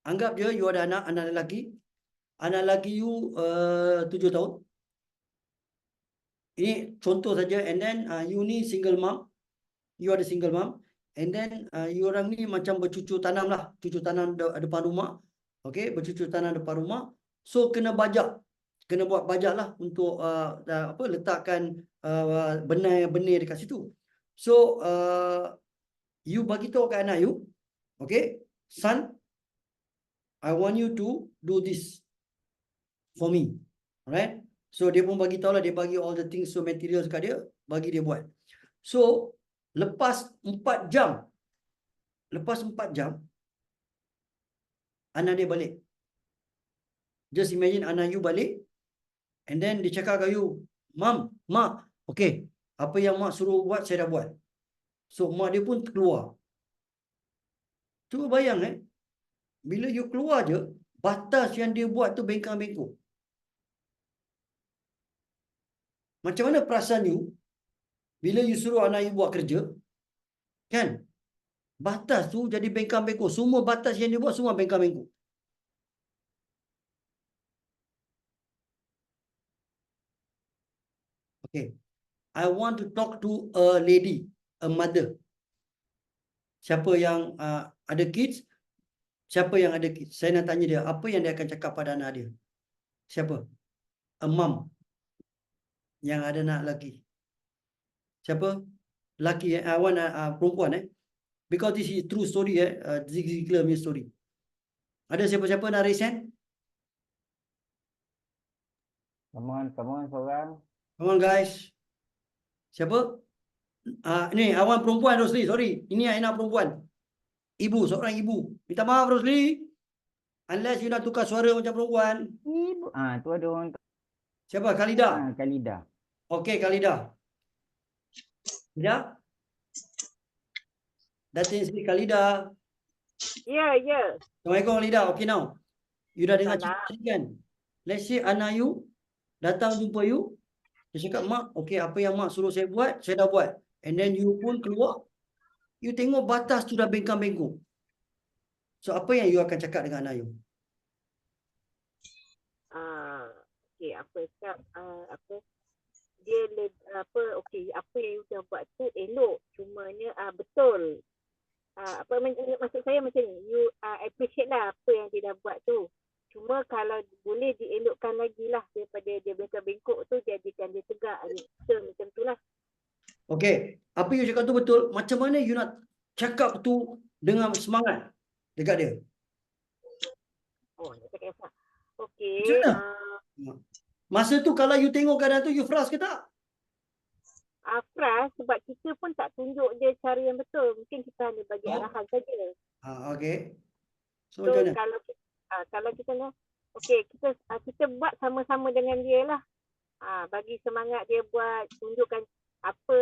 Anggap je you ada anak lelaki. Anak lelaki you 7 tahun. Ini contoh saja. And then you ni single mom. You ada single mom. And then you orang ni macam bercucur tanam lah. Cucur tanam depan rumah. Okay, bercucur tanam depan rumah. So kena bajak. Kena buat bajak lah untuk letakkan benih dekat situ. So you bagi tahu kat anak you, okay, son, I want you to do this for me. Alright? So dia pun bagi tahu lah, dia bagi all the things, so materials kat dia, bagi dia buat. So lepas 4 jam, anak dia balik. Just imagine anak you balik, and then dia cakap kat you, Mam, Mak, okay, apa yang Mak suruh buat, saya dah buat. So mak dia pun keluar. Cuba bayang bila you keluar je, batas yang dia buat tu bengkang-bengkok. Macam mana perasaan you bila you suruh anak you buat kerja? Kan? Batas tu jadi bengkang-bengkok. Semua batas yang dia buat semua bengkang-bengkok. Okay. I want to talk to a lady, a mother. Siapa yang ada kids? Siapa yang ada kids? Saya nak tanya dia, apa yang dia akan cakap pada anak dia? Siapa? A mom yang ada anak lelaki. Siapa? Lelaki I want perempuan Because this is true story Zig Ziglar punya story. Ada siapa-siapa nak raise hand? Come on seorang. Come on guys. Siapa? Ni awan perempuan Rosli, sorry. Ini anak perempuan. Ibu, seorang ibu. Minta maaf Rosli. Unless you nak tukar suara macam perempuan. Ibu. Tu ada orang. Siapa? Khalida. Khalida. Okey, Khalida. Ya. Datin Sri Khalida. Ya, ya. Assalamualaikum Khalida. Okay now. You dah dengar cerita tadi kan? Let's say anak you datang jumpa you. Dia cakap, mak, okay, apa yang mak suruh saya buat, saya dah buat. And then you pun keluar. You tengok batas tu dah bengkang-bengkok. So, apa yang you akan cakap dengan anak you? Okay, apa cakap, apa, dia okay, apa yang you dah buat tu elok. Cumanya, betul. Maksud saya macam ni, you appreciate lah apa yang dia dah buat tu. Cuma kalau boleh dielokkan lagi lah daripada dia bengkok-bengkok tu, jadikan dia tegak. Macam tu lah. Okay, apa you cakap tu betul. Macam mana you nak cakap tu dengan semangat dekat dia? Oh, nak cakap apa? Okay. Masa tu kalau you tengok keadaan tu, you frust ke tak? Frust sebab kita pun tak tunjuk dia cara yang betul. Mungkin kita hanya bagi arahan saja. Okay. So, So macam mana? kalau kita nak, okay, kita buat sama-sama dengan dia lah. Bagi semangat dia buat, tunjukkan apa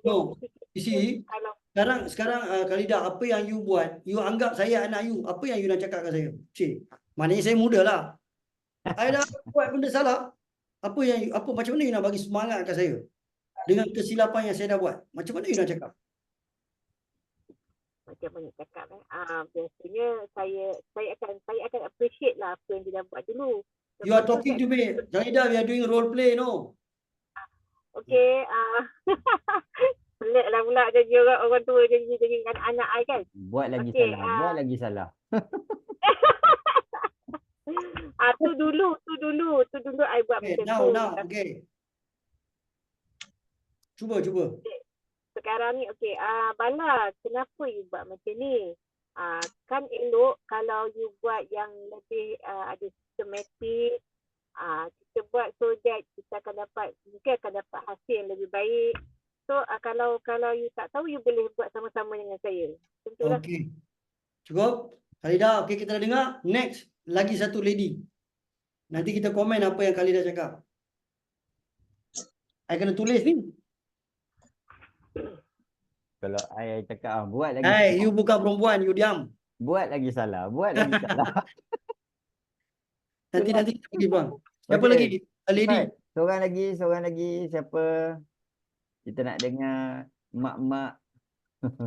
No, you see, kalau sekarang Khalida, apa yang you buat, you anggap saya anak you, apa yang you nak cakap kat saya? Cik, maknanya saya muda lah. I dah buat benda salah. Macam mana you nak bagi semangat kat saya? Dengan kesilapan yang saya dah buat. Macam mana you nak cakap? macam mana cakap biasanya saya akan appreciate lah apa yang dia dah buat dulu. You are talking to me. Khalida, we are doing role play, no? Okay, pelik lah pula jadi orang tua jadi anak-anak I kan. Buat lagi Okay, salah. Buat lagi salah. tu dulu I buat Okay, macam tu. now, okay. Cuba. Sekarang ni, okay, Bala, kenapa you buat macam ni? Kan elok kalau you buat yang lebih ada systematic. Kita buat so that kita mungkin akan dapat hasil yang lebih baik. So, kalau you tak tahu, you boleh buat sama-sama dengan saya. Tentulah. Okay. Cukup? Khalida, okay, kita dah dengar. Next, lagi satu lady. Nanti kita komen apa yang Khalida cakap. I kena tulis ni. Kalau I cakap buat lagi Hai, you bukan perempuan, you diam. buat lagi salah. Buat lagi salah. Nanti kita pergi bang. Siapa Okay. lagi? A lady. Right. Seorang lagi. Siapa? Kita nak dengar mak-mak.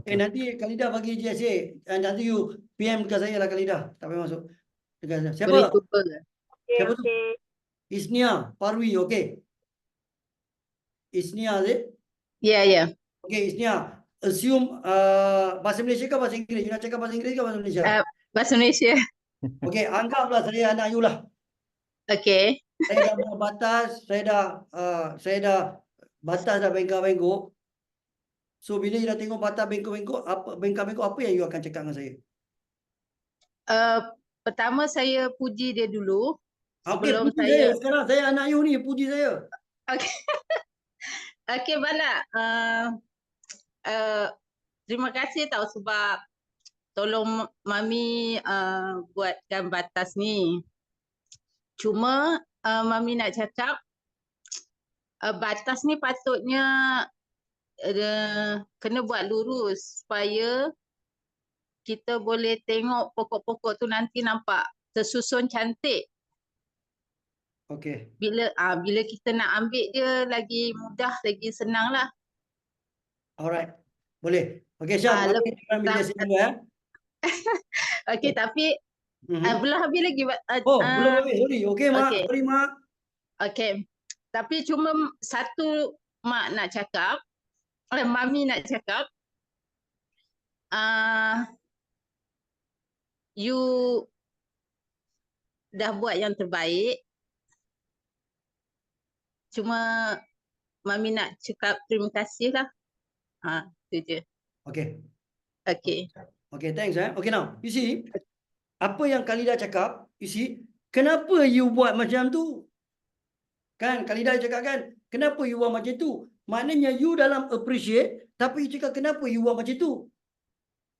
Nanti Khalida bagi GSA. Nanti you PM dekat saya lah Khalida. Tak payah masuk. Dekat saya. Siapa? Boleh cuba. Siapa tu? Okay. Isnia Parwi, okay. Isnia, is it? Ya. Okay, Isnia. Assume bahasa Malaysia ke bahasa Inggeris? You nak cakap bahasa Inggeris ke bahasa Malaysia? Bahasa Malaysia. Okay, anggaplah saya anak you lah. Okay. Saya dah buat batas, saya dah batas dah bengkak-bengkok. So bila you dah tengok batas bengkok-bengkok, apa yang you akan cakap dengan saya? Pertama saya puji dia dulu. Okay, Sebelum puji saya. Sekarang saya anak you ni, puji saya. Okay. Okay, Bala. Terima kasih tau sebab tolong Mami buatkan batas ni. Cuma Mami nak cakap batas ni patutnya kena buat lurus supaya kita boleh tengok pokok-pokok tu nanti nampak tersusun cantik. Okay. Bila kita nak ambil dia lagi mudah, lagi senang lah. Alright. Boleh. Okay, Syam. Okay, tapi belum habis lagi. Belum habis. Sorry. Okay, Mak. Okay. Sorry, Mak. Okay. Tapi cuma satu Mak nak cakap, Mami nak cakap, you dah buat yang terbaik. Cuma Mami nak cakap terima kasih lah. Itu je. Okay. Okay. Okay, thanks. Okay, now. You see, apa yang Khalida cakap, you see, kenapa you buat macam tu? Kan, Khalida cakap kan, kenapa you buat macam tu? maknanya you dalam appreciate, tapi you cakap kenapa you buat macam tu.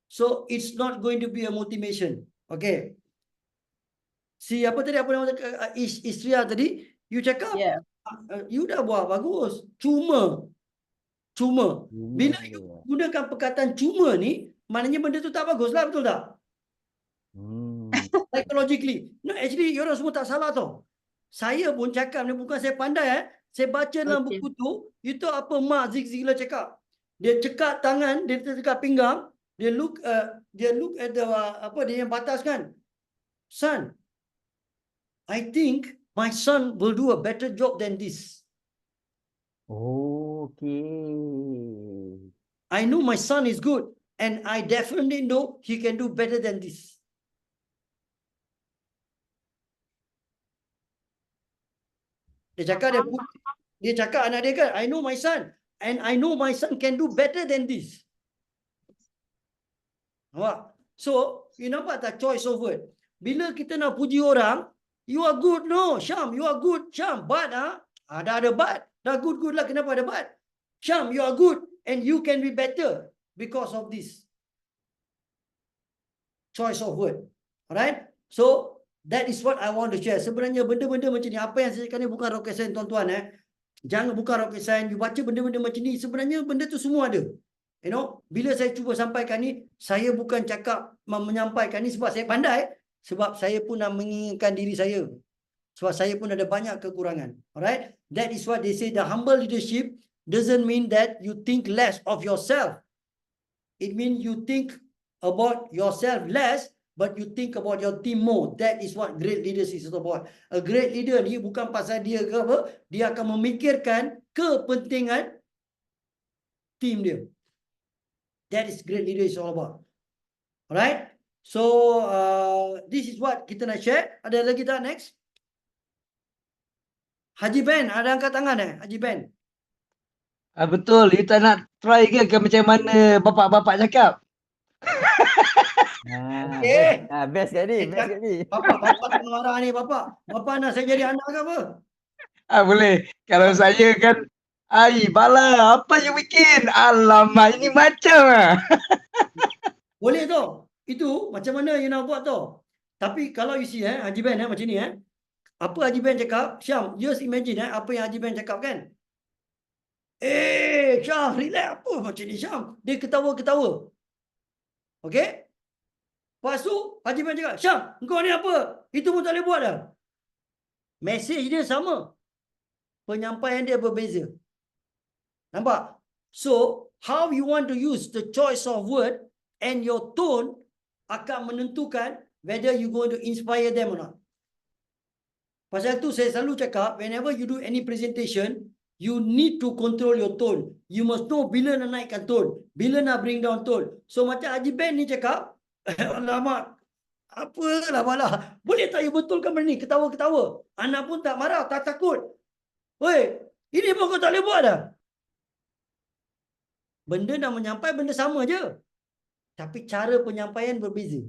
So it's not going to be a motivation. Okay. Si apa tadi, apa nama Istria tadi, you cakap Yeah. you dah buat bagus. Cuma bila you gunakan perkataan cuma ni, maknanya benda tu tak bagus lah, betul tak? Psychologically. No, actually, you orang semua tak salah tau. Saya pun cakap ni bukan saya pandai. Saya baca dalam buku tu, you tahu apa Mak Zig Ziglar cakap? Dia cekak tangan, dia cekak pinggang, dia look at the apa dia yang batas kan. Son, I think my son will do a better job than this. Okay. I know my son is good and I definitely know he can do better than this. Dia cakap anak dia kan, I know my son and I know my son can do better than this. Nampak? So, you nampak tak choice of word? Bila kita nak puji orang, you are good, no, Syam, you are good, Syam, but dah ada but, dah good lah, kenapa ada but? Syam, you are good and you can be better because of this. Choice of word. Alright? So, that is what I want to share. Sebenarnya benda-benda macam ni, apa yang saya cakap ni bukan rocket science tuan-tuan. Jangan bukan rocket science. You baca benda-benda macam ni, sebenarnya benda tu semua ada. You know, bila saya cuba sampaikan ni, saya bukan cakap menyampaikan ni sebab saya pandai, sebab saya pun nak mengingatkan diri saya. Sebab saya pun ada banyak kekurangan. Alright? That is what they say, the humble leadership doesn't mean that you think less of yourself. It means you think about yourself less, but you think about your team more. That is what great leaders is about. A great leader ni bukan pasal dia ke apa, dia akan memikirkan kepentingan team dia. That is great leader is all about. Alright? So, this is what kita nak share. Ada lagi tak next? Haji Ben, ada angkat tangan Haji Ben? Betul, you tak nak try ke macam mana bapak-bapak cakap? Okay. Best kat ni, best kat ni. Bapak tak marah ni, bapak. Bapak nak saya jadi anak ke apa? Boleh. Kalau saya kan, Bala, apa you bikin? Alamak, ini macam Boleh tu. Itu macam mana you nak buat tu. Tapi kalau you see Haji Ben macam ni apa Haji Ben cakap, Syam, just imagine apa yang Haji Ben cakap kan. Syam, relax apa macam ni Syam. Dia ketawa-ketawa. Okay? Lepas tu, Haji Ben cakap, Syam, kau ni apa? Itu pun tak boleh buat dah. Mesej dia sama. Penyampaian dia berbeza. Nampak? So, how you want to use the choice of word and your tone akan menentukan whether you going to inspire them or not. Pasal tu saya selalu cakap, whenever you do any presentation, you need to control your tone. You must know bila nak naikkan tone, bila nak bring down tone. So macam Haji Ben ni cakap, alamak, apalah Bala. Boleh tak you betulkan benda ni? Ketawa-ketawa. Anak pun tak marah, tak takut. Weh, ini pun kau tak boleh buat dah. Benda nak menyampai, benda sama je. Tapi cara penyampaian berbeza.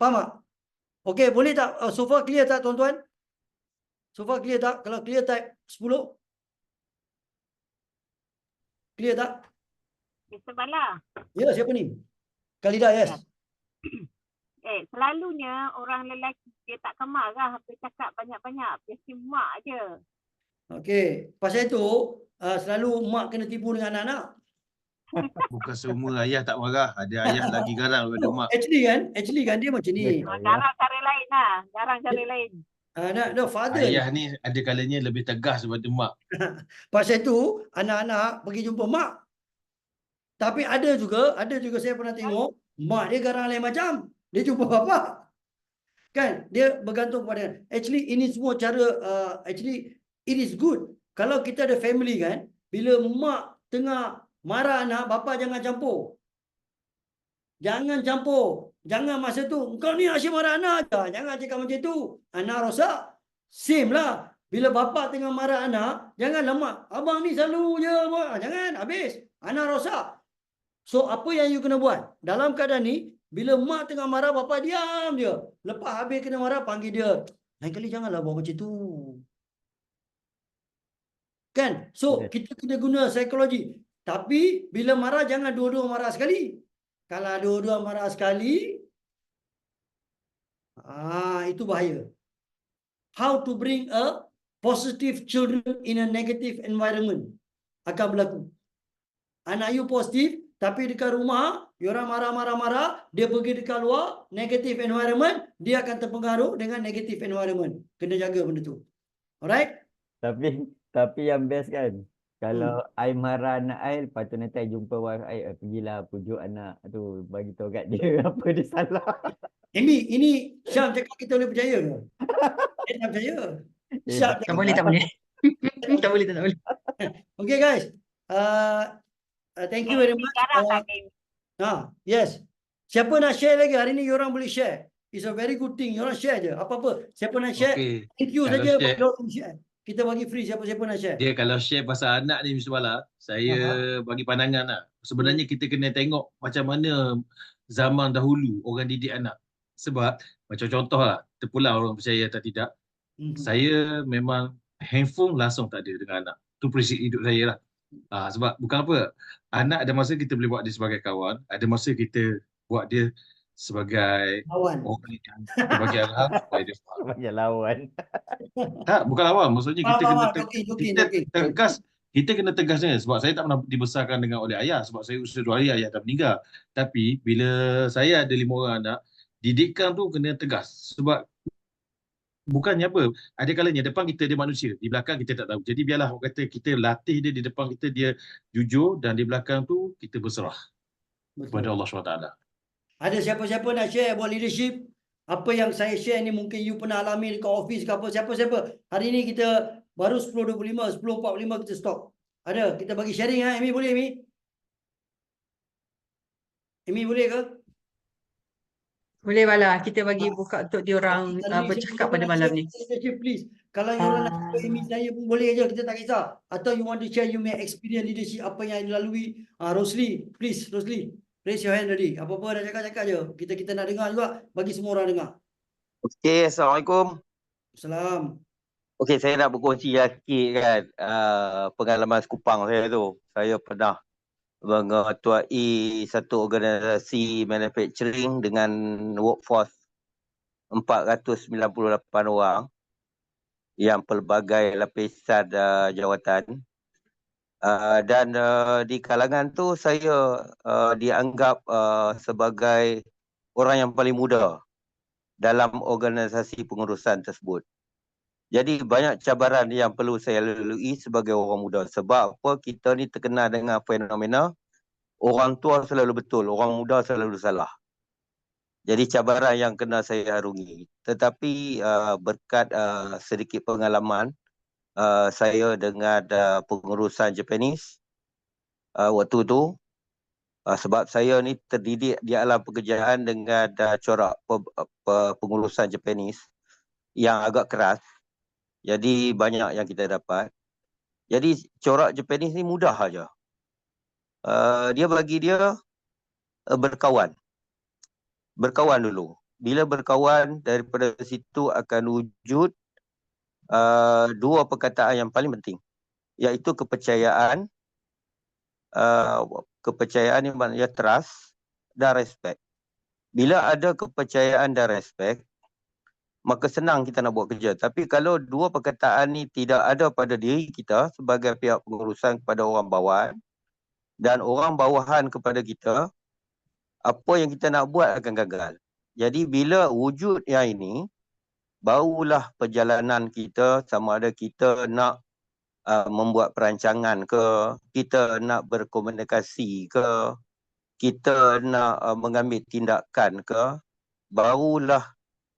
Faham tak? Okey, boleh tak? So far clear tak tuan-tuan? So far clear tak? Kalau clear type 10. Clear tak? Mr. Bala. Ya, siapa ni? Khalida, yes. Selalunya orang lelaki dia takkan marah apa cakap banyak-banyak. Biasa mak je. Okey, pasal itu selalu mak kena tipu dengan anak-anak. Bukan semua ayah tak marah. Ada ayah lagi garang daripada mak. Actually kan dia macam ni. Garang cara lain lah. Garang cara lain. Father. Ayah ni ada kalanya lebih tegas daripada mak. Pasal itu anak-anak pergi jumpa mak. Tapi ada juga saya pernah tengok mak dia garang lain macam. Dia jumpa bapa. Kan? Dia bergantung pada. Actually ini semua cara actually it is good. Kalau kita ada family kan, bila mak tengah marah anak, bapa jangan campur. Jangan campur. Jangan masa tu, kau ni asyik marah anak aja. Jangan cakap macam tu. Anak rosak. Same lah. Bila bapa tengah marah anak, jangan lemak. Abang ni selalu je. Jangan, habis. Anak rosak. So, apa yang you kena buat? Dalam keadaan ni, bila mak tengah marah, bapa diam je. Lepas habis kena marah, panggil dia. Lain kali janganlah buat macam tu. Kan? So, Yes. kita kena guna psikologi. Tapi bila marah jangan dua-dua marah sekali. Kalau dua-dua marah sekali, itu bahaya. How to bring a positive children in a negative environment akan berlaku. Anak you positif, tapi dekat rumah, diorang marah-marah-marah, dia pergi dekat luar, negative environment, dia akan terpengaruh dengan negative environment. Kena jaga benda tu. Alright? Tapi yang best kan, kalau I marah anak I, lepas tu nanti I jumpa wife I, pergilah pujuk anak tu, bagi tahu kat dia apa dia salah. Ini Syam cakap kita boleh percaya ke? Saya tak percaya. Syam Tak cakap. boleh, tak boleh. Tak boleh, tak boleh. Okay guys. Thank you very much. Yes. Siapa nak share lagi? Hari ni orang boleh share. It's a very good thing. Orang share je. Apa-apa. Siapa nak share? Okey. Thank you Kalau saja. share- bagi orang share. Kita bagi free siapa-siapa nak share. Dia kalau share pasal anak ni Mr. Bala, saya bagi pandangan lah. Sebenarnya kita kena tengok macam mana zaman dahulu orang didik anak. Sebab macam contoh lah, terpulang orang percaya atau tidak. Saya memang handphone langsung tak ada dengan anak. Itu prinsip hidup saya lah. Sebab bukan apa, anak ada masa kita boleh buat dia sebagai kawan, ada masa kita buat dia sebagai Kawan. orang yang kita bagi arahan supaya dia faham. Bagi lawan. Tak, bukan lawan. Maksudnya kita kena joking. tegas. Kita kena tegasnya sebab saya tak pernah dibesarkan dengan oleh ayah sebab saya usia 2 hari ayah dah meninggal. Tapi bila saya ada 5 orang anak, didikan tu kena tegas sebab bukannya apa, ada kalanya depan kita dia manusia, di belakang kita tak tahu. Jadi biarlah orang kata kita latih dia di depan kita dia jujur dan di belakang tu kita berserah kepada Allah SWT. Ada siapa-siapa nak share about leadership? Apa yang saya share ni mungkin you pernah alami dekat office ke apa. Siapa-siapa. Hari ni kita baru 10.25, 10.45 kita stop. Ada, kita bagi sharing Amy boleh Amy? Amy boleh ke? Boleh Bala, kita bagi buka untuk diorang bercakap pada malam ni. Please. Kalau you orang nak share Amy saya pun boleh je, kita tak kisah. Atau you want to share you may experience leadership apa yang you lalui. Rosli, please Rosli. Raise your hand tadi. Apa-apa dah cakap-cakap je. Kita nak dengar juga. Bagi semua orang dengar. Okey, Assalamualaikum. Salam. Okey, saya nak berkongsi sikit kan pengalaman sekupang saya tu. Saya pernah mengetuai satu organisasi manufacturing dengan workforce 498 orang yang pelbagai lapisan jawatan. Dan di kalangan tu saya dianggap sebagai orang yang paling muda dalam organisasi pengurusan tersebut. Jadi banyak cabaran yang perlu saya lalui sebagai orang muda. Sebab apa, kita ni terkenal dengan fenomena orang tua selalu betul, orang muda selalu salah. Jadi cabaran yang kena saya harungi. Tetapi berkat sedikit pengalaman saya dengan pengurusan Japanese waktu tu, sebab saya ni terdidik di alam pekerjaan dengan corak pengurusan Japanese yang agak keras. Jadi banyak yang kita dapat. Jadi corak Japanese ni mudah aja. Dia bagi dia berkawan. Berkawan dulu. Bila berkawan, daripada situ akan wujud dua perkataan yang paling penting, iaitu kepercayaan. Kepercayaan yang maknanya trust dan respect. Bila ada kepercayaan dan respect, maka senang kita nak buat kerja. Tapi kalau dua perkataan ni tidak ada pada diri kita sebagai pihak pengurusan kepada orang bawahan dan orang bawahan kepada kita, apa yang kita nak buat akan gagal. Jadi bila wujud yang ini, barulah perjalanan kita, sama ada kita nak membuat perancangan ke, kita nak berkomunikasi ke, kita nak mengambil tindakan ke, barulah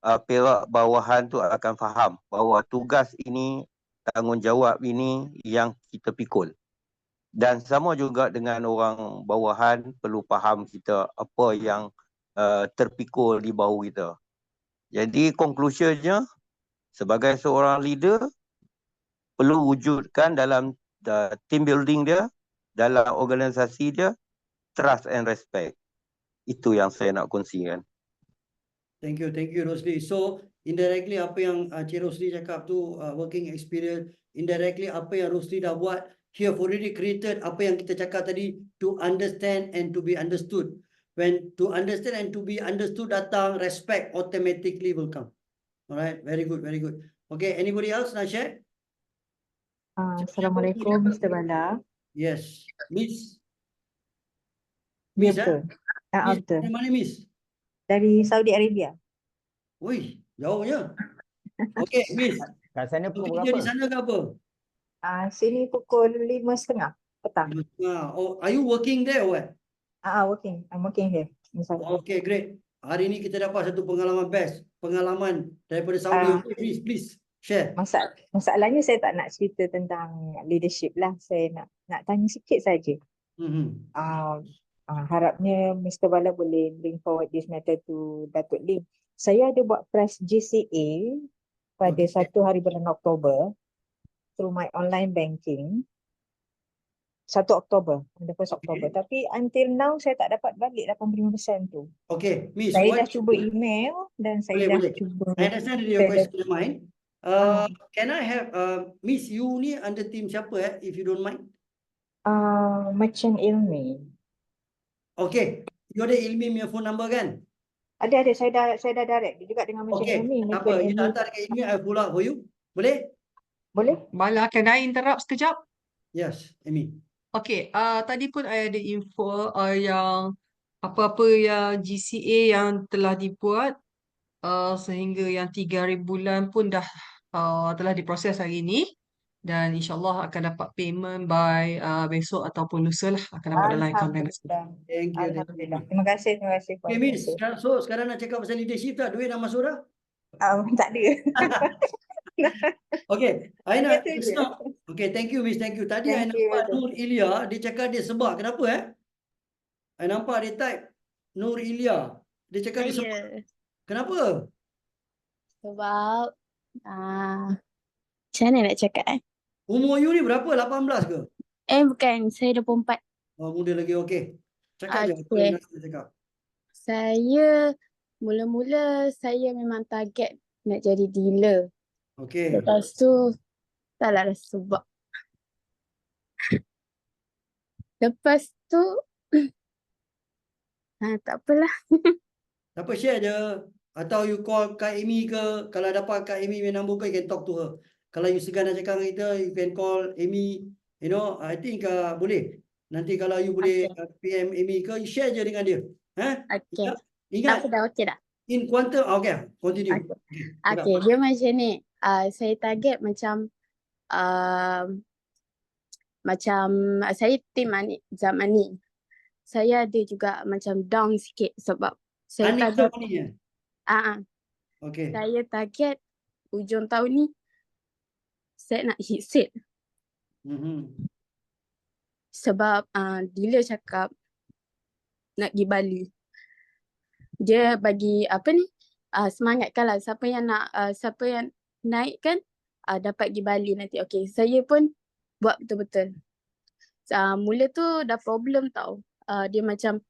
pihak bawahan tu akan faham bahawa tugas ini, tanggungjawab ini yang kita pikul. Dan sama juga dengan orang bawahan perlu faham kita apa yang terpikul di bahu kita. Jadi conclusionnya, sebagai seorang leader perlu wujudkan dalam team building dia, dalam organisasi dia, trust and respect. Itu yang saya nak kongsikan. Thank you Rosli. So indirectly apa yang Cik Rosli cakap tu working experience indirectly apa yang Rosli dah buat. He have already created apa yang kita cakap tadi, to understand and to be understood. When to understand and to be understood datang, respect automatically will come. Alright, very good, very good. Okay, anybody else nak share? Assalamualaikum Mr. Bala. Yes, Miss. Ya Miss, betul. Miss, Betul. dari mana Miss? Dari Saudi Arabia. Ui, jauhnya. Okay, Miss. Kat sana pukul Kerja di berapa? sana ke apa? Sini pukul 5:30 petang. Oh, are you working there or what? Working. I'm working here. in Saudi. Okay, great. Hari ini kita dapat satu pengalaman best. Pengalaman daripada Saudi. Okay, please share. Masalahnya saya tak nak cerita tentang leadership lah. Saya nak tanya sikit saja. Harapnya Mr. Bala boleh bring forward this matter to Datuk Lim. Saya ada buat press JCA pada 1 hari bulan Oktober through my online banking. 1 Oktober, on the 1st Oktober. Tapi until now saya tak dapat balik 85% tu. Okay, Miss. Saya dah cuba email dan saya dah cuba. I understand your question is mine. Can I have, Miss, you ni under team siapa if you don't mind? Macam Ilmi. Okay, you ada Ilmi punya phone number kan? Ada, saya dah direct juga dengan Macam Ilmi. Tak apa, you hantar dekat Ilmi, I follow up for you. Boleh? Boleh. Bala, can I interrupt sekejap? Yes, Amy. Okay, tadi pun I ada info yang apa-apa yang GCA yang telah dibuat sehingga yang 3 hari bulan pun dah telah diproses hari ini dan insyaAllah akan dapat payment by besok ataupun lusa lah akan dapat dalam account bank. Thank you. Alhamdulillah. Terima kasih. Okay, Miss. So, sekarang nak cakap pasal leadership tak? Duit dah masuk dah? Tak ada. Okay, I nak okay, thank you Miss, thank you. Tadi I nampak Nur Ilya, dia cakap dia sebab. Kenapa I nampak dia type Nur Ilya. Dia cakap dia sebab. Kenapa? Sebab macam mana nak cakap Umur you ni berapa? 18 ke? Bukan, saya 24. Oh, muda lagi, okay. Cakap je apa yang nak cakap. Saya mula-mula saya memang target nak jadi dealer. Okay. Lepas tu tak lah sebab. Lepas tu tak apalah. Tak apa, share je. Atau you call Kak Amy ke. Kalau dapat Kak Amy punya number ke, you can talk to her. Kalau you segan nak cakap dengan kita, you can call Amy. You know, I think boleh. Nanti kalau you boleh PM Amy ke, you share je dengan dia. Okay. Ingat. Dah okay dah. In quantum, okay, continue. Okay, dia macam ni. Saya target macam saya tim zaman ni. Saya ada juga macam down sikit sebab saya target. Okay. Saya target hujung tahun ni saya nak hit set. Sebab dealer cakap nak pergi Bali. Dia bagi semangatkan lah siapa yang naik kan dapat pergi Bali nanti. Okay, saya pun buat betul-betul. Mula tu dah problem tau. Dia macam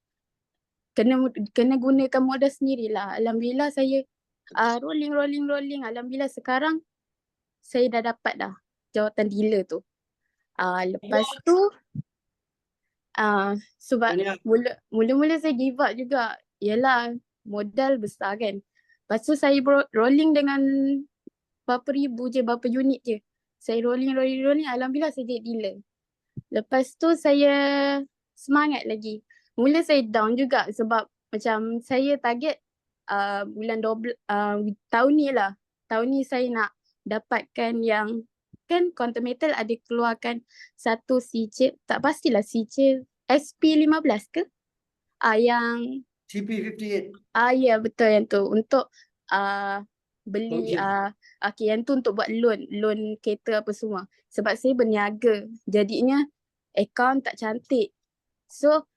kena gunakan modal sendirilah. Alhamdulillah saya rolling. Alhamdulillah sekarang saya dah dapat dah jawatan dealer tu. Lepas tu sebab mula-mula saya give up juga. Yelah, modal besar kan. Lepas tu saya rolling dengan berapa ribu je, berapa unit je. Saya rolling. Alhamdulillah saya jadi dealer. Lepas tu saya semangat lagi. Mula saya down juga sebab macam saya target bulan 12 tahun ni lah. Tahun ni saya nak dapatkan yang kan Quantum Metal ada keluarkan satu C-chip, tak pastilah C-chip SP15 ke? Yang CP58. Ya betul yang tu untuk beli yang tu untuk buat loan kereta apa semua. Sebab saya berniaga, jadinya akaun tak cantik. So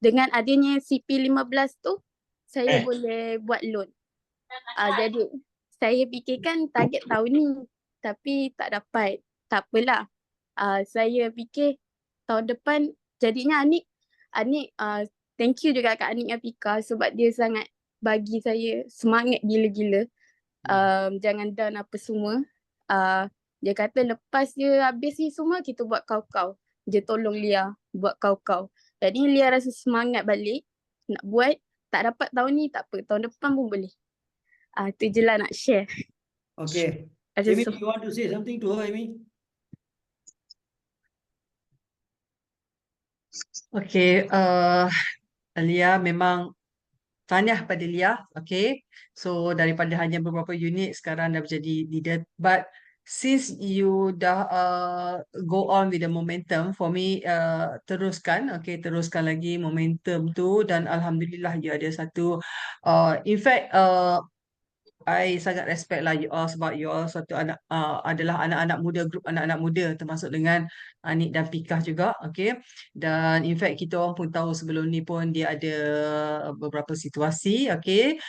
dengan adanya CP15 tu saya boleh buat loan. Jadi saya fikirkan target tahun ni tapi tak dapat. Tak apalah. Saya fikir tahun depan jadinya Anik thank you juga kat Anik Apika sebab dia sangat bagi saya semangat gila-gila. Jangan down apa semua. Dia kata lepas dia habis ni semua kita buat kau-kau. Dia tolong Lia buat kau-kau. Jadi Lia rasa semangat balik nak buat. Tak dapat tahun ni tak apa, tahun depan pun boleh. Tu je lah nak share. Okay. Macam Amy, so. you want to say something to her, Amy? Okay, Lia memang tahniah pada Lia. Okay, so daripada hanya beberapa unit sekarang dah menjadi leader. But since you dah go on with the momentum, for me teruskan, okay, teruskan lagi momentum tu dan alhamdulillah you ada satu. In fact, I sangat respect lah you all sebab you all satu anak adalah anak-anak muda, grup anak-anak muda termasuk dengan Anik dan Pikah juga, okay. Dan in fact kita orang pun tahu sebelum ni pun dia ada beberapa situasi, okay.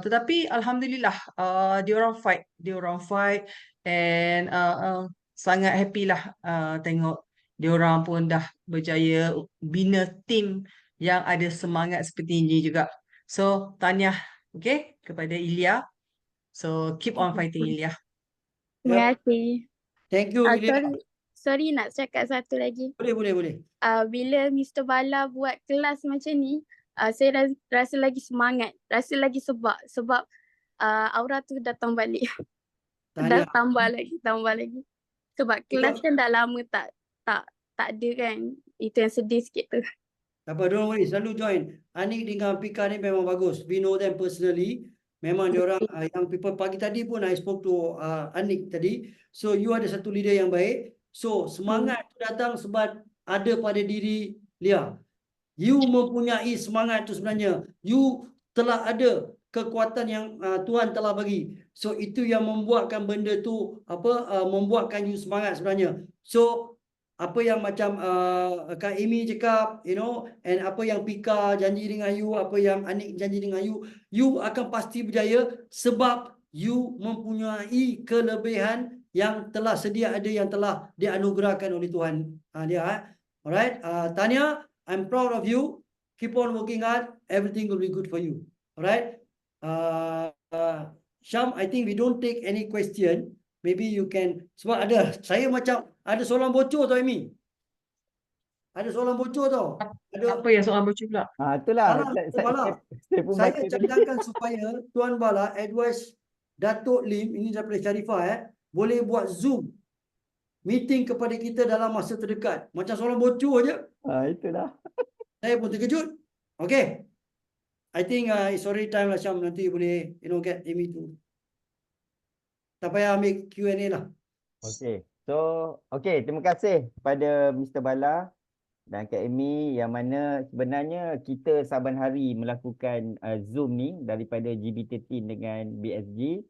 Tetapi alhamdulillah dia orang fight and sangat happy lah tengok dia orang pun dah berjaya bina tim yang ada semangat seperti ini juga. So tahniah, okay, kepada Ilya. So keep on fighting, Ilya. Terima kasih. Thank you, Ilya. Sorry nak cakap satu lagi. Boleh. Bila Mr. Bala buat kelas macam ni, saya rasa lagi semangat, rasa lagi sebab aura tu datang balik. Dah tambah lagi. Sebab kelas kan dah lama tak ada kan. Itu yang sedih sikit tu. Tak apa, don't worry, selalu join. Anik dengan Pika ni memang bagus. We know them personally. Memang diorang yang people pagi tadi pun I spoke to Anik tadi. So you ada satu leader yang baik. So semangat tu datang sebab ada pada diri Lia. You mempunyai semangat tu sebenarnya. You telah ada kekuatan yang Tuhan telah bagi. So itu yang membuatkan benda tu membuatkan you semangat sebenarnya. So apa yang macam Kak Amy cakap, you know, and apa yang Pika janji dengan you, apa yang Anik janji dengan you akan pasti berjaya sebab you mempunyai kelebihan yang telah sedia ada, yang telah dianugerahkan oleh Tuhan dia. Alright, Tanya, I'm proud of you. Keep on working hard. Everything will be good for you. Alright, Syam, I think we don't take any question. Maybe you can, sebab saya macam ada soalan bocor tau, Amy. Ada soalan bocor tau. Apa yang soalan bocor pula? Itulah. Saya cadangkan supaya Tuan Bala advise Datuk Lim, ini daripada Sharifah, boleh buat Zoom meeting kepada kita dalam masa terdekat. Macam soalan bocor je. Itulah. Saya pun terkejut. Okay. I think it's already time lah, Syam. Nanti boleh, get Amy tu. Tak payah ambil Q&A lah. Okay. So, terima kasih kepada Mr. Bala dan Kak Amy yang mana sebenarnya kita saban hari melakukan Zoom ni daripada GB13 dengan BSG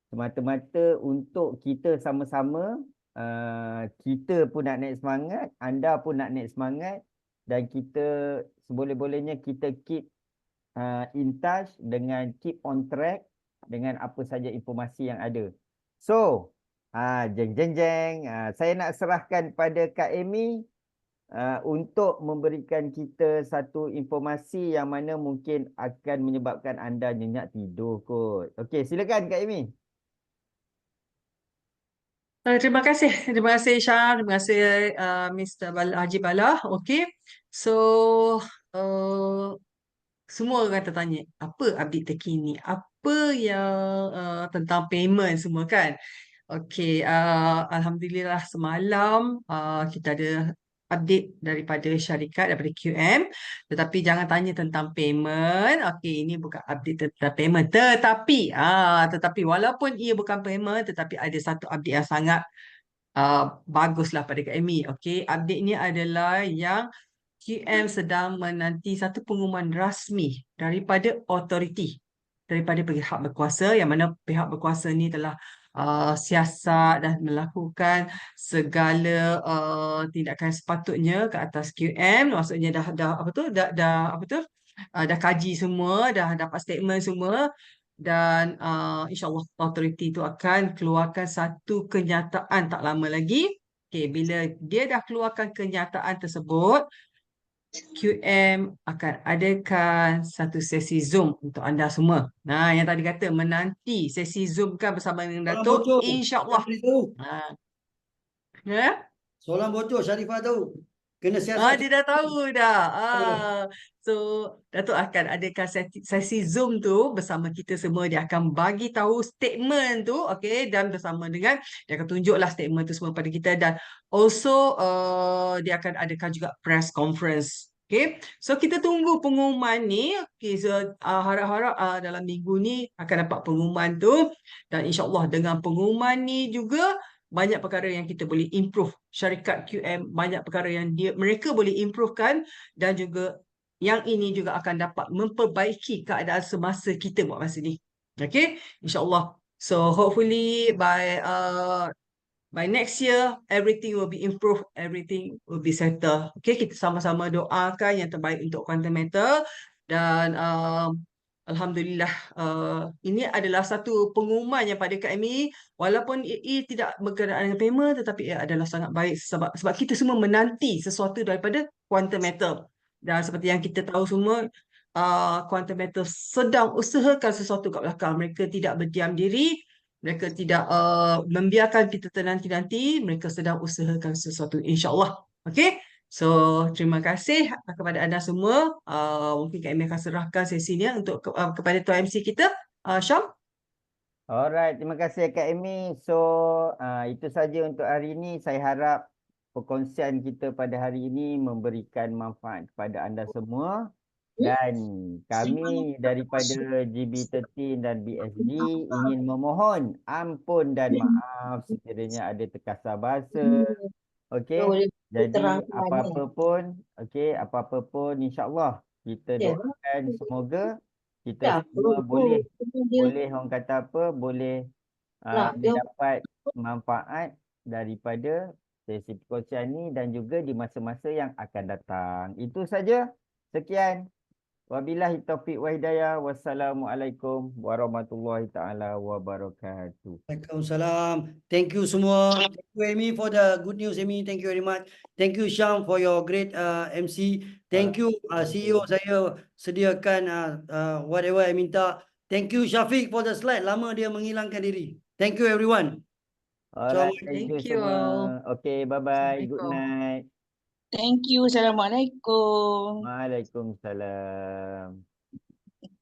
semata-mata untuk kita sama-sama, kita pun nak naik semangat, anda pun nak naik semangat dan kita seboleh-bolehnya kita keep in touch dengan keep on track dengan apa saja informasi yang ada. So, jeng. Saya nak serahkan pada Kak Amy untuk memberikan kita satu informasi yang mana mungkin akan menyebabkan anda nyenyak tidur kot. Okey, silakan Kak Amy. Terima kasih Syam, terima kasih Mr. Haji Bala. Okey, so semua orang tertanya apa update terkini, apa yang tentang payment semua kan. Okey, alhamdulillah semalam kita ada update daripada syarikat, daripada QM, tetapi jangan tanya tentang payment. Okey, ini bukan update tentang payment, tetapi walaupun ia bukan payment, tetapi ada satu update yang sangat baguslah pada Kak Amy. Okey, update ni adalah yang QM sedang menanti satu pengumuman rasmi daripada authority, daripada pihak berkuasa, yang mana pihak berkuasa ni telah siasat dan melakukan segala tindakan sepatutnya ke atas QM. Maksudnya dah kaji semua, dah dapat statement semua, dan insyaAllah authority itu akan keluarkan satu kenyataan tak lama lagi. Okay, bila dia dah keluarkan kenyataan tersebut, QM akan adakan satu sesi Zoom untuk anda semua. Nah, yang tadi kata menanti sesi Zoom kan bersama dengan Soalan Datuk, bocor. insya-Allah. Syarifah tahu. Ya? Soalan bocor, Syarifah tahu. Kena Ah, siasat. dia dah tahu dah. So Datuk akan adakan sesi Zoom tu bersama kita semua. Dia akan bagi tahu statement tu, okay, dan bersama dengan dia akan tunjuklah statement tu semua pada kita, dan also dia akan adakan juga press conference. Okay, so kita tunggu pengumuman ni. Okay, so harap-harap dalam minggu ni akan dapat pengumuman tu, dan insya-Allah dengan pengumuman ni juga banyak perkara yang kita boleh improve. Syarikat QM banyak perkara yang mereka boleh improvekan, dan juga yang ini juga akan dapat memperbaiki keadaan semasa kita buat masa ni. Okay, insyaAllah. So hopefully by next year everything will be improved, everything will be settled. Okay, kita sama-sama doakan yang terbaik untuk Quantum Matter, dan Alhamdulillah, ini adalah satu pengumuman yang pada kami, walaupun ia tidak berkenaan dengan payment, tetapi ia adalah sangat baik sebab kita semua menanti sesuatu daripada Quantum Matter. Dan seperti yang kita tahu semua, Quantum Matter sedang usahakan sesuatu kat belakang. Mereka tidak berdiam diri, mereka tidak membiarkan kita ternanti-nanti, mereka sedang usahakan sesuatu, insya-Allah. Okay? So, terima kasih kepada anda semua. Mungkin kami akan serahkan sesi ni untuk kepada Tuan MC kita, Syam. Alright, terima kasih Kak Amy. So, itu saja untuk hari ini. Saya harap perkongsian kita pada hari ini memberikan manfaat kepada anda semua. Dan kami daripada GB13 dan BSG ingin memohon ampun dan maaf sekiranya ada terkasar bahasa. Okey, jadi apa-apa pun, apa-apa pun, insya-Allah kita doakan semoga kita semua boleh orang kata apa, boleh mendapat manfaat daripada sesi perkongsian ni dan juga di masa-masa yang akan datang. Itu saja. Sekian. Wabillahi taufiq wa hidayah. Wassalamualaikum warahmatullahi taala wabarakatuh. Waalaikumsalam. Thank you semua. Thank you Amy for the good news, Amy. Thank you very much. Thank you Syam for your great MC. Thank you CEO saya sediakan whatever I minta. Thank you Syafiq for the slide. Lama dia menghilangkan diri. Thank you everyone. Alright, thank you semua. Okay, bye-bye. Good night. Thank you. Assalamualaikum. Waalaikumsalam.